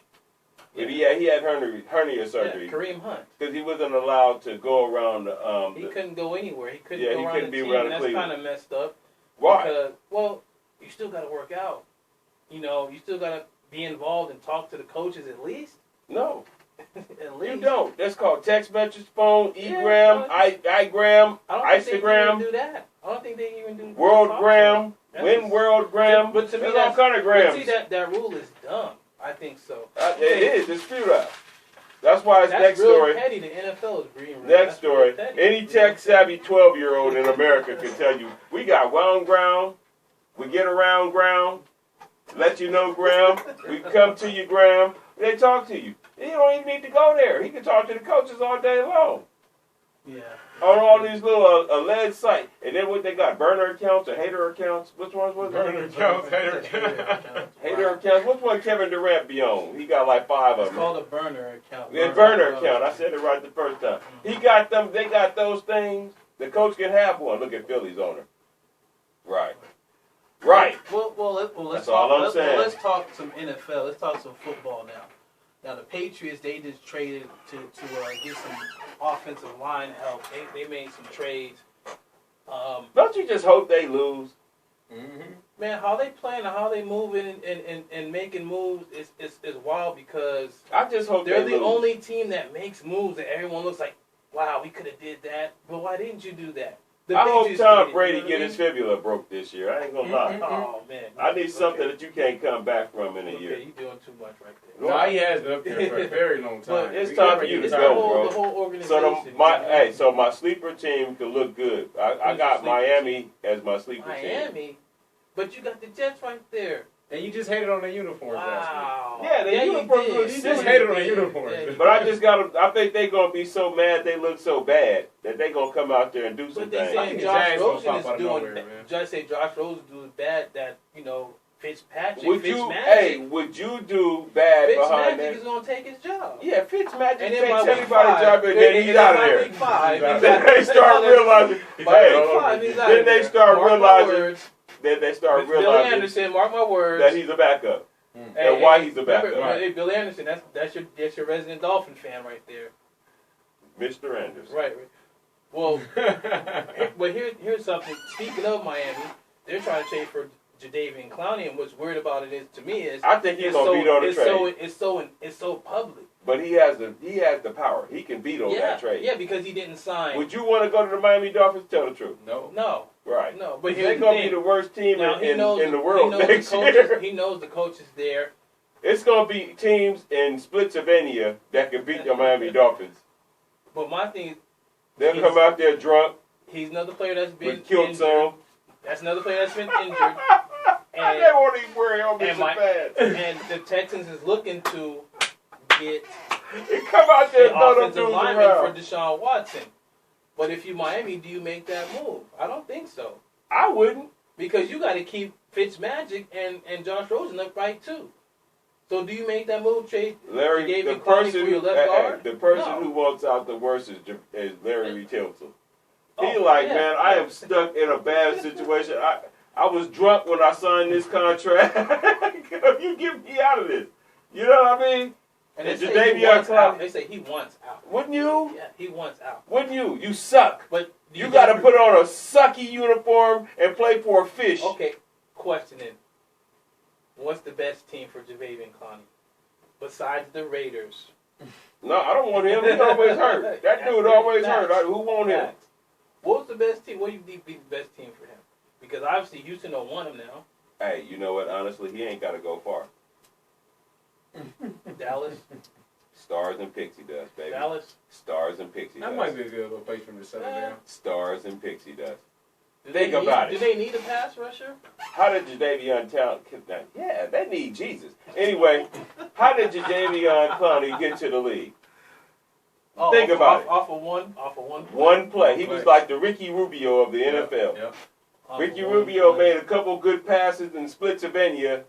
But he had hernia surgery. Yeah, Kareem Hunt. Because he wasn't allowed to go around the. He couldn't go anywhere. He couldn't Yeah, go he around couldn't the be team. around And that's Cleveland. kind of messed up. Why? Because, well, you still got to work out. You know, you still got to be involved and talk to the coaches at least. No. At least. You don't. That's called text message, phone, e-gram, iGram, I don't think they Instagram, even do that. I don't think they even do WorldGram, That's WorldGram. But to me, There's all kind of but grams. see, that rule is dumb. I think so. It is. It's futile. That's why it's That's next real story. petty. The NFL is being real. Next That's story. real petty. Any tech-savvy 12-year-old in America can tell you, we got wound ground, we get around ground, let you know, Graham, we come to you, Graham, they talk to you. He don't even need to go there. He can talk to the coaches all day long. Yeah. On all these little alleged sites. And then what they got, burner accounts or hater accounts? Which ones was it? Burner accounts, hater accounts. Hater accounts. Which one Kevin Durant be on? He got like 5 of them. It's called a burner account. Yeah, burner account. I said it right the first time. He got them. They got those things. The coach can have one. Look at Philly's owner. Right. Right. Let's That's talk. all I'm saying. Let's talk some NFL. Let's talk some football now. Now the Patriots, they just traded to get some offensive line help. They made some trades. Don't you just hope they lose? Mm-hmm. Man, how they playing and how they moving and making moves is wild because I just hope they're they the lose. only team that makes moves that everyone looks like, wow, we could have did that. But why didn't you do that? I hope Patriots Tom did it, Brady you know get what I his mean? fibula broke this year. I ain't gonna lie. Oh man, I need something that you can't come back from in a year. Okay, you doing too much right there. No, he has been up there for a very long time. But it's time for you to go, The whole bro. organization. So my sleeper team can look good. I got Miami as my sleeper team. Miami, but you got the Jets right there. And you just hated on their uniforms Wow. Yeah, the you uniforms did. look You sick. just hated on their uniforms. But I just got. I think they gonna be so mad they look so bad that they gonna come out there and do some But they things. saying the Josh Giants gonna Rosen pop is out of doing. nowhere, man. Just say Josh Rosen doing bad. That Fitzpatrick. Would you? Fitzmagic. Hey, would you do bad behind Fitzmagic that? is gonna take his job. Yeah, Fitzmagic And takes then by week everybody's 5, job and then he's out of there. Week 5, Then they start realizing. By Hey, week 5, he's out then of they there. start Mark my realizing. words. Then they start Billy realizing Anderson, mark my words. that he's a backup. Hey, And why he's a remember, backup. Hey, Billy Anderson, that's your resident Dolphin fan right there. Mr. Anderson. Right. Well, but here's something. Speaking of Miami, they're trying to trade for Jadeveon Clowney, and what's weird about it is to me is I think he's gonna veto the trade. It's so public. But he has the power. He can veto that trade. Yeah, because he didn't sign. Would you want to go to the Miami Dolphins? Tell the truth. No. Right. No. But They're here's going the to be thing. the worst team Now, in the world he knows next the coaches, year. He knows the coaches there. It's going to be teams in Splitsylvania that can beat the Miami Dolphins. But my thing is, They'll come out there drunk. he's another player that's been with kilts on. That's another player that's been injured. I never want to wear helmets so bad. And the Texans is looking to get They come out there and an throw them offensive dudes lineman around. for Deshaun Watson. But if you Miami, do you make that move? I don't think so. I wouldn't. Because you got to keep Fitzmagic and Josh Rosen upright too. So do you make that move, trade? Larry, David the Clowney person for your left guard? the person No. who walks out the worst is Larry Tilton. He Oh, like, yeah. man, I am stuck in a bad situation. I was drunk when I signed this contract. You get me out of this. You know what I mean? And And they say he Jadeveon wants out. Clowney. They say he wants out. Wouldn't you? Yeah, he wants out. Wouldn't you? You suck. But You got to put on a sucky uniform and play for a fish. Okay, questioning. What's the best team for Jadeveon Clowney? Besides the Raiders. No, I don't want him. He's always hurt. That dude always hurt. Who want him? What's the best team? What do you think be the best team for him? Because obviously Houston don't want him now. Hey, you know what? Honestly, he ain't got to go far. Dallas. Stars and pixie dust, baby. Dallas. Stars and pixie That dust. might be a good little place for him to settle down. Stars and pixie dust. Think about it. Do they need a pass rusher? How did Jadeveon Yeah, they need Jesus. Anyway, how did Jadeveon Clowney get to the league? Think about it. Off of one One play. He was like the Ricky Rubio of the NFL. Yep. Ricky Rubio made a couple good passes in Splitsylvania,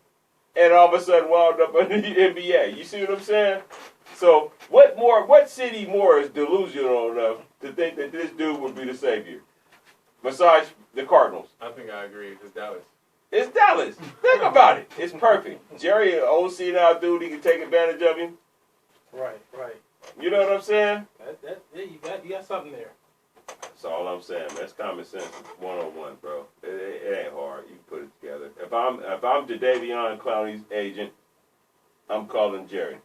and all of a sudden wound up in the NBA. You see what I'm saying? So what city more is delusional enough to think that this dude would be the savior? Besides the Cardinals. I think I agree. It's Dallas. It's Dallas. Think about it. It's perfect. Jerry, an old senile dude, he can take advantage of him. Right. You know what I'm saying? Yeah, you got something there. That's all I'm saying, man. It's common sense 101, bro. It ain't hard. You put it together. If I'm Jadeveon Clowney's agent, I'm calling Jerry.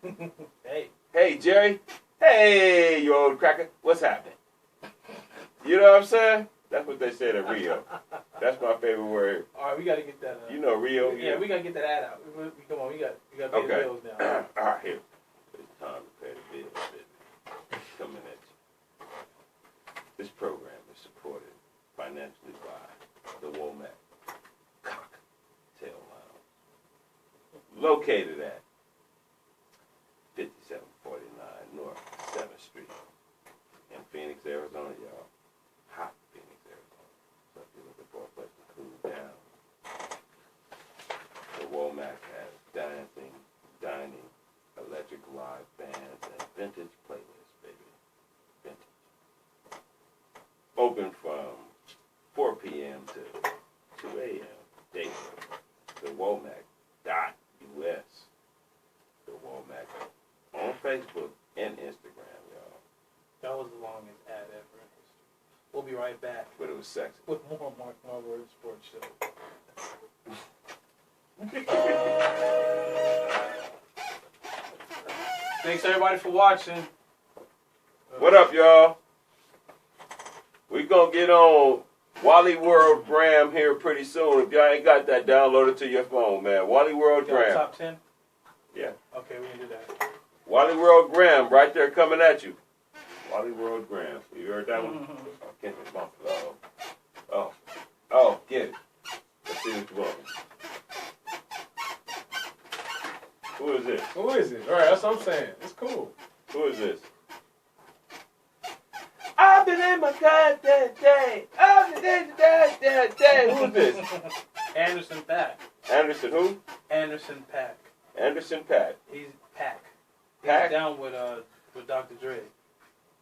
Hey, Jerry. Hey, you old cracker. What's happening? You know what I'm saying? That's what they said at Rio. That's my favorite word. All right, we got to get that. You know Rio. Yeah, we got to get that ad out. Come on, we got to pay the bills now. All right, here. It's time to pay the bills, baby. Coming at you. This program is supported financially by the Womack Cocktail Lounge, located at 5749 North 7th Street in Phoenix, Arizona, y'all. Hot Phoenix, Arizona. So if you're looking for a place to cool down, the Womack has dancing, dining, electric live bands, and vintage playlists, baby. Vintage. Open from 4 p.m. to 2 a.m. daily. The Womack.us. The Womack on Facebook and Instagram, y'all. That was the longest ad ever. We'll be right back. But it was sexy. With more Mark My Words Sports Show. Thanks everybody for watching. What up, y'all? We gonna get on Wally World Graham here pretty soon. If y'all ain't got that, download it to your phone, man. Wally World Graham. Top 10? Yeah. Okay, we can do that. Wally World Graham, right there coming at you. Wally World Graham. You heard that one? Oh, get it, bump it. Oh, get it. Let's see what you want. Who is this? Who is it? All right, that's what I'm saying. It's cool. Who is this? I've been in my God that day. I've been in that day. Who is this? Anderson .Paak. Anderson who? Anderson .Paak. Anderson .Paak. He's Paak. Paak? He's down with Dr. Dre.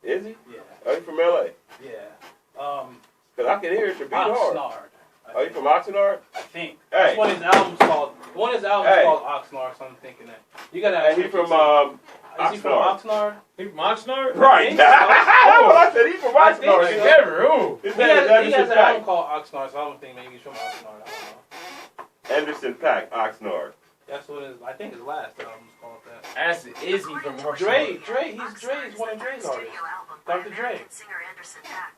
Is he? Yeah. Are you from LA? Yeah. Because I can hear it. Your beat hard. Oxnard. Are you from Oxnard? I think. Hey. That's one of his albums called. One of his albums called Oxnard. So I'm thinking that. You gotta. And he from Is he from Oxnard? He from Oxnard? Right. That's what I said. He from Oxnard. He never. Who? He has an album called Oxnard, so I don't think maybe he's from Oxnard. I don't know. Anderson .Paak, Oxnard. That's what I think his last album's called that. Ask it, is he from Oxnard? Dre, he's one of Dre's artists. Dr. Dre.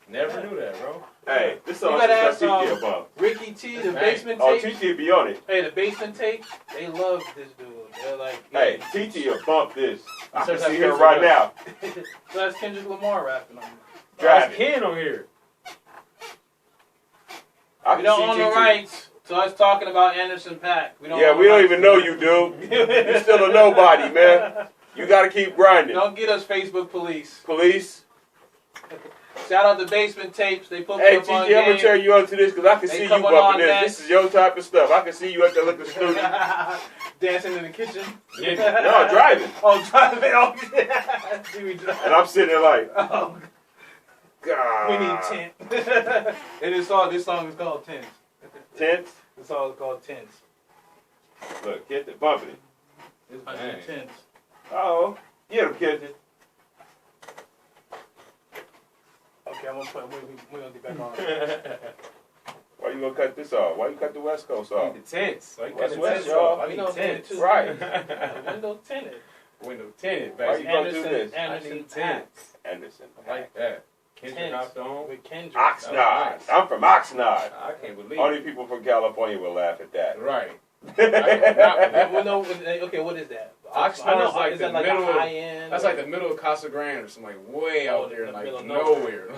Never knew that, bro. Hey, this You song gotta is ask TT about. Ricky T, the Basement Oh, Tapes. TT be on it. Hey, the Basement Tapes, they love this dude. They're like, Hey, TT will bump this. I can Says see that her right now. So that's Kendrick Lamar rapping on it. Drive That's Ken on here. I We can don't see own the TT. rights, so I was talking about Anderson .Paak. We don't even know you, dude. You're still a nobody, man. You got to keep grinding. Don't get us Facebook police. Police. Shout out the Basement Tapes. They put me Hey, up TT, on I'm going to game. turn you on to this because I can They see you coming bumping on this. next. This is your type of stuff. I can see you at the liquor studio. Dancing in the kitchen. No, driving. Oh, driving. Oh, yeah. See me drive. And I'm sitting there like, Oh, God. we need tent. And this song is called Tents. Tents? This song is called Tents. Look, get the bumping it. I need tents. Oh, get him, Kenton. Okay, I'm gonna put. We're gonna get back on. Why you gonna cut this off? Why you cut the West Coast off? I need the tents. Why you cut West the West, tents y'all. off? I need tents. Right. Window tinted. Window tinted, Why baby. you gonna do this? I Anderson need .Paak. tents. Anderson. I like that. Kendrick Tents hopped on. with Kendrick. Oxnard. Nice. I'm from Oxnard. I can't believe Only it. people from California will laugh at that. Right. Well, no, okay, what is that? Oxnard is like is the that like middle a of, high end? that's like the middle of Casa Grande or something, like way Oh, out there, the like middle of nowhere.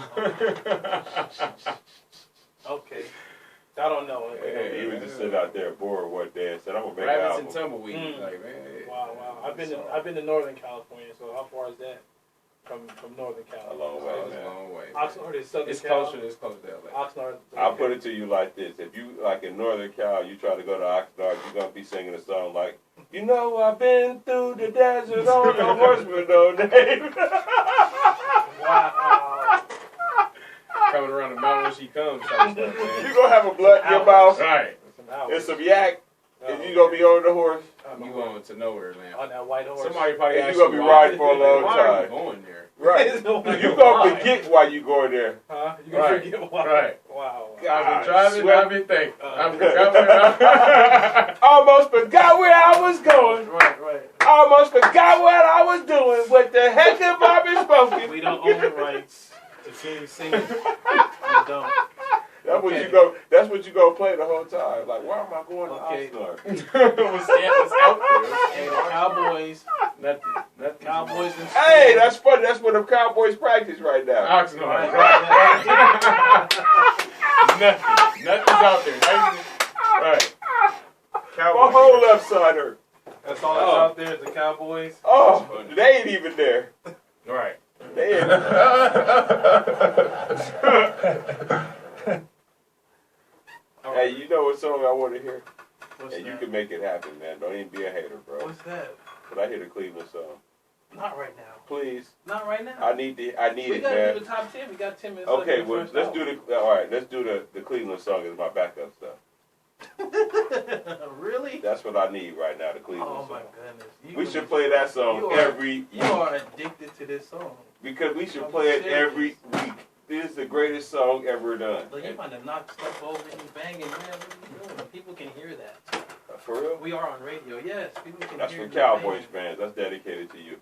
Okay. I don't know. Yeah, he was just sitting out there bored one day and said, "I'm gonna make an Rabbits album." and tumbleweeds, like man. Wow. I've been to Northern California, so how far is that from Northern A California? long way, It's man. a long way. Oxnard is Southern It's Cal. closer. It's closer to LA. Oxnard. I'll put it to you like this: if you like in Northern Cal, you try to go to Oxnard, you're gonna be singing a song like, "You know, I've been through the desert on a horse with no name." Wow. Coming around the mountain when she comes, type stuff, man. You gonna have a blunt in your mouth Right. and some yak, and you gonna be on the horse, You going to nowhere, man. On that white horse. Somebody probably and asked you gonna be why- riding for a long Why are you time. going there? Right? You gonna forget why you going there. Huh? You gonna Right. forget why? Right. Wow. I've been God, driving, sweat. I've been thinking. I've been driving. Almost forgot where I was going. Right. Almost forgot what I was doing. What the heck have I been smoking? We don't own the rights to singing. We don't. That's what you go. That's what you go play the whole time. Like, why am I going to Oxnard? What's out there? Hey, the Cowboys. Nothing. Cowboys and Hey, that's funny. That's what the Cowboys practice right now. Oxnard. Right. Nothing. Nothing's out there. Nothing. Right. My whole left side hurt. That's all that's out there is the Cowboys. Oh, they ain't even there. Right. They ain't. Hey, you know what song I want to hear? What's And that? you can make it happen, man. Don't even be a hater, bro. What's that? But I hear the Cleveland song. Not right now. Please. Not right now. I need we it, gotta man. do the top 10. We got 10 minutes. Okay, left well, in the let's first do the. All right, let's do the Cleveland song as my backup stuff. hour. Really? That's what I need right now. The Cleveland Oh song. my goodness. We should play that song every You are addicted to this song. because we should I'm play it serious. every week. This is the greatest song ever done. Look, you might have knocked stuff over and banging. Man, what are you doing? People can hear that. For real? We are on radio. Yes, people can That's hear for you Cowboys banging. fans. That's dedicated to you.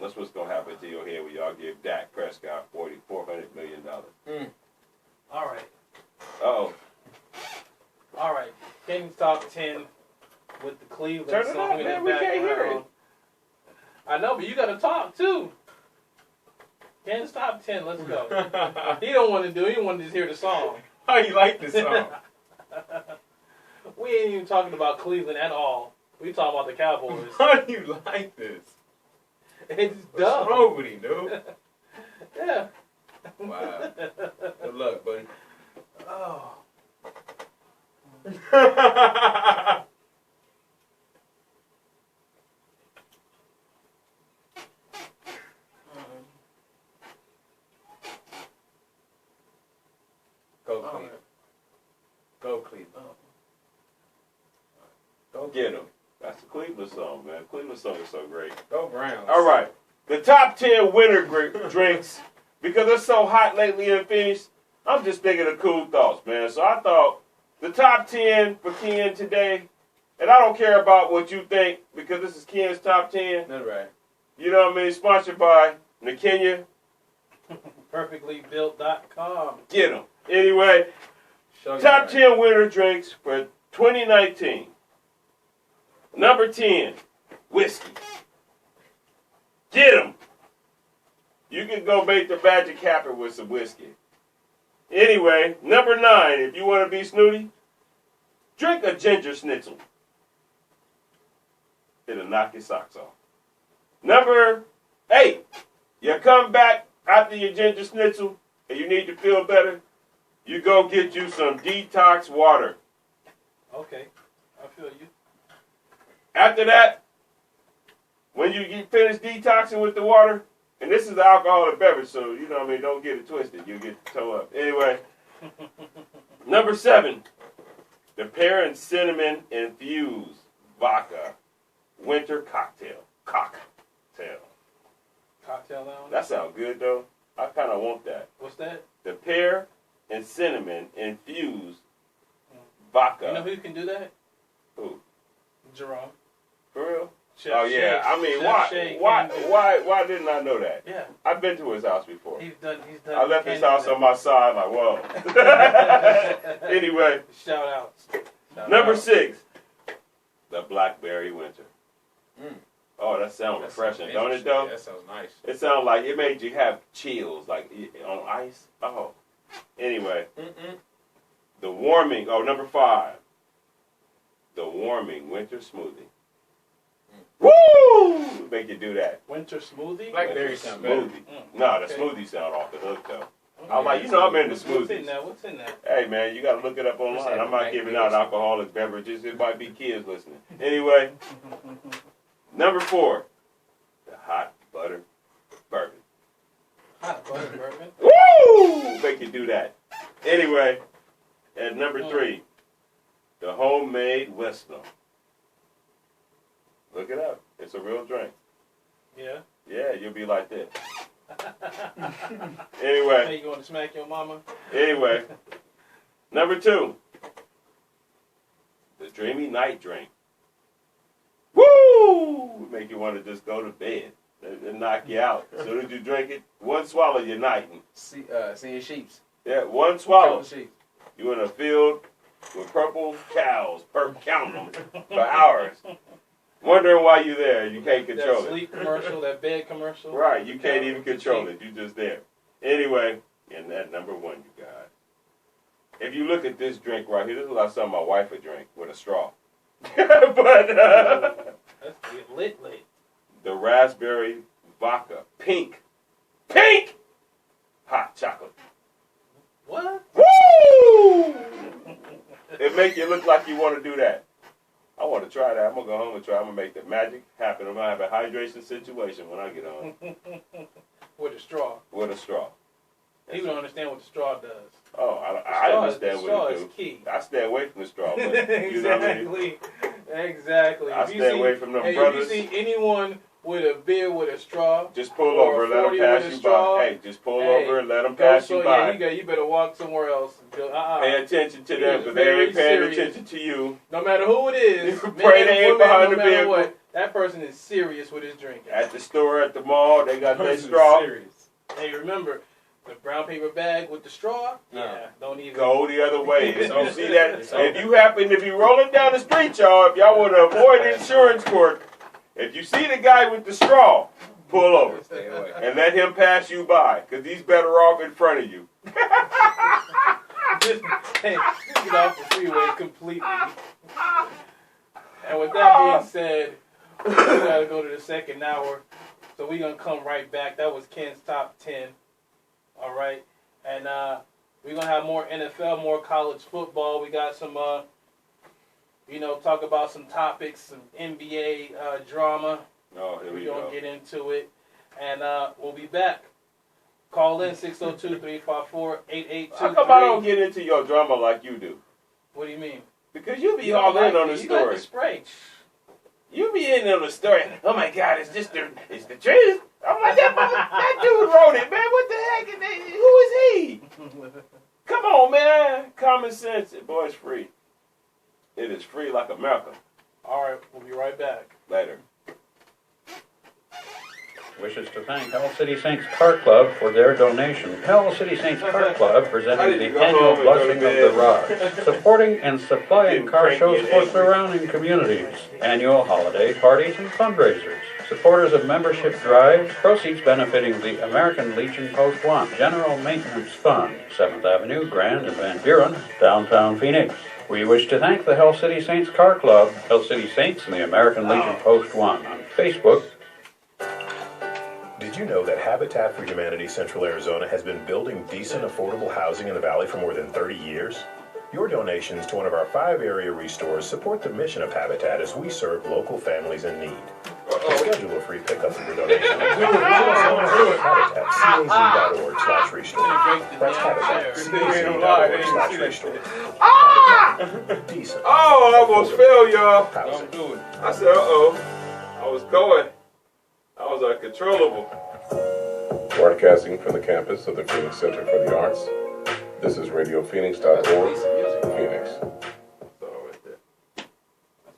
That's what's gonna happen to your head when y'all give Dak Prescott $400 million. All right. Oh, All right. Kenny's top 10 with the Cleveland Turn it song up, in man. the We can't hear background. I know, but you got to talk too. Ken's top 10. Let's go. He don't want to do it. He want to just hear the song. How you like this song? We ain't even talking about Cleveland at all. We talking about the Cowboys. How do you like this? It's What's dumb. wrong with him, dude? Yeah. Wow. Good luck, buddy. Oh. Go Cleveland. Go Cleveland. go get him. That's the Cleveland song, man. Cleveland song is so great. Go Browns. All right. The top 10 winter drinks, because it's so hot lately in Phoenix, I'm just thinking of cool thoughts, man. So I thought the top 10 for Ken today, and I don't care about what you think, because this is Ken's top 10. That's right. You know what I mean? Sponsored by Nakenya. Perfectlybuilt.com. Get them. Anyway, Show top you 10 winter drinks for 2019. Number 10, whiskey. Get them. You can go make the magic happen with some whiskey. Anyway, number 9, if you want to be snooty, drink a ginger schnitzel. It'll knock your socks off. Number 8, you come back after your ginger schnitzel and you need to feel better, you go get you some detox water. Okay. I feel you. After that, when you get finished detoxing with the water, and this is an alcoholic beverage, so, you know what I mean, don't get it twisted. You'll get the toe up. Anyway, number 7, the pear and cinnamon infused vodka winter cocktail. Cocktail. Cocktail lounge. That sounds good, though. I kind of want that. What's that? The pear and cinnamon infused vodka. You know who can do that? Who? Jerome. For real? Chef Oh yeah, Shay. I mean, Chef Shay why can do didn't I know that? Yeah. I've been to his house before. He's done. I left his can house do on my side, like, whoa. that. Anyway, Shout outs. number 6, the blackberry winter. Mm. Oh, that sounds That sounds refreshing, don't it? Though That sounds nice. it sounds like it made you have chills, like on ice. Oh, anyway, The warming. Oh, number 5. The warming winter smoothie. Woo! Make you do that. Winter smoothie? Blackberry sound better. Smoothie. Nah, the Okay. smoothie sound off the hook though. I'm like, you know, I'm into What's in smoothies. there? What's in there? Hey man, you gotta look it up online. I'm not giving out alcoholic beverages. It might be kids listening. Anyway, number 4, the hot butter bourbon. Hot butter bourbon. Woo! Make you do that. Anyway, at number 3, the homemade Westlaw. Look it up. It's a real drink. Yeah. Yeah, you'll be like that. Anyway. Hey, you going to smack your mama? Anyway, number 2, the dreamy night drink. Woo! Make you want to just go to bed and knock you out. As soon as you drink it, one swallow, you're nighting. Seeing sheeps. Yeah, one swallow. Sheep. You in a field with purple cows, counting them for hours. Wondering why you're there. You can't control That sleep commercial, that bed commercial. Right, you can't even control it. You're just there. Anyway, and that number 1 you got. If you look at this drink right here, this is like something my wife would drink with a straw. But That's lit. the raspberry vodka, pink hot chocolate. What? Woo! It make you look like you want to do that. I want to try that. I'm going to go home and try. I'm going to make the magic happen. I'm going to have a hydration situation when I get home. With a straw. With a straw. People don't understand what the straw does. Oh, I understand what it do. The straw is key. I stay away from the straw. But you know what I mean? Exactly. I stay away from them brothers. If you see anyone with a beer with a straw, just pull over, let them pass you by. Hey, just pull over and let them pass you by. Yeah, you better walk somewhere else. Pay attention to them because they ain't paying attention to you. No matter who it is, pray they ain't behind the vehicle. What, that person is serious with his drinking. At the store, at the mall, they got their straw. Serious. Hey, remember, the brown paper bag with the straw? Yeah, don't even. Go the other way. If you see that, if you happen to be rolling down the street, y'all, if y'all want to avoid insurance court, if you see the guy with the straw, pull over and let him pass you by because he's better off in front of you. Just get off the freeway completely. And with that being said, we got to go to the second hour. So we're going to come right back. That was Ken's top 10. All right. And we're going to have more NFL, more college football. We got some, talk about some topics, some NBA drama. Oh, here we We're go. going to get into it. And we'll be back. Call in 602-354-8823. How come I don't get into your drama like you do? What do you mean? Because you be all in on the You story. got the spray. You be in on the story. Oh my God, it's the truth. I'm like, that dude wrote it, man. What the heck? Who is he? Come on, man. Common sense. Boy, it's free. It is free like America. All right, we'll be right back. Later. Wishes to thank Hell City Saints Car Club for their donation. Hell City Saints Car Club presenting the annual Blessing of the Rod, supporting and supplying car shows for surrounding communities, annual holiday parties and fundraisers. Supporters of membership drives, proceeds benefiting the American Legion Post 1 General Maintenance Fund, 7th Avenue, Grand and Van Buren, downtown Phoenix. We wish to thank the Hell City Saints Car Club, Hell City Saints and the American Legion Post 1 on Facebook. Did you know that Habitat for Humanity Central Arizona has been building decent, affordable housing in the valley for more than 30 years? Your donations to one of our 5 area restores support the mission of Habitat as we serve local families in need. To schedule a free pickup of your donation, HabitatCAZ.org/restore. That's HabitatCAZ.org/restore. Decent. Oh, I almost fell, y'all. Housing. I said, uh-oh. I was going. I was uncontrollable. Broadcasting from the campus of the Phoenix Center for the Arts, this is RadioPhoenix.org, Phoenix.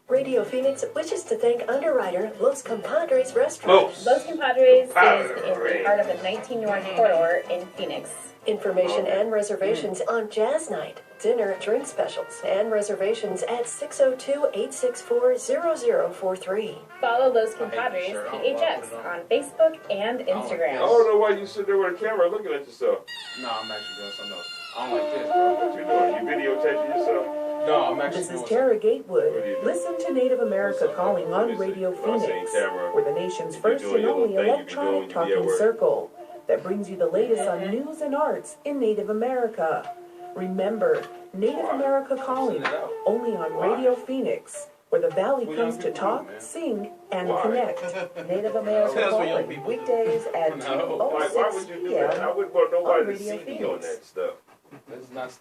Radio Phoenix wishes to thank underwriter Los Compadres Restaurant. Los Compadres is in part of the 19 North Corridor in Phoenix. Information and reservations on Jazz Night, dinner, drink specials, and reservations at 602-864-0043. Follow Los Compadres PHX on Facebook and Instagram. I don't know why you sit there with a camera looking at yourself. No, I'm actually doing something else. I don't like this, bro. What you doing? You imitation yourself? No, I'm actually This is doing Tara What do you Gatewood. do? Listen to Native America Calling on Radio Phoenix. We're the nation's first and only electronic talking circle that brings you the latest on news and arts in Native America. Remember, Native America Calling, only on Radio Phoenix, where the Valley comes to talk, sing, and connect. Native America That's what young Calling, people do. weekdays at Like, why would 2:06 you do that? I p.m. wouldn't want on nobody to Radio see me on Phoenix. that stuff.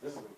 This is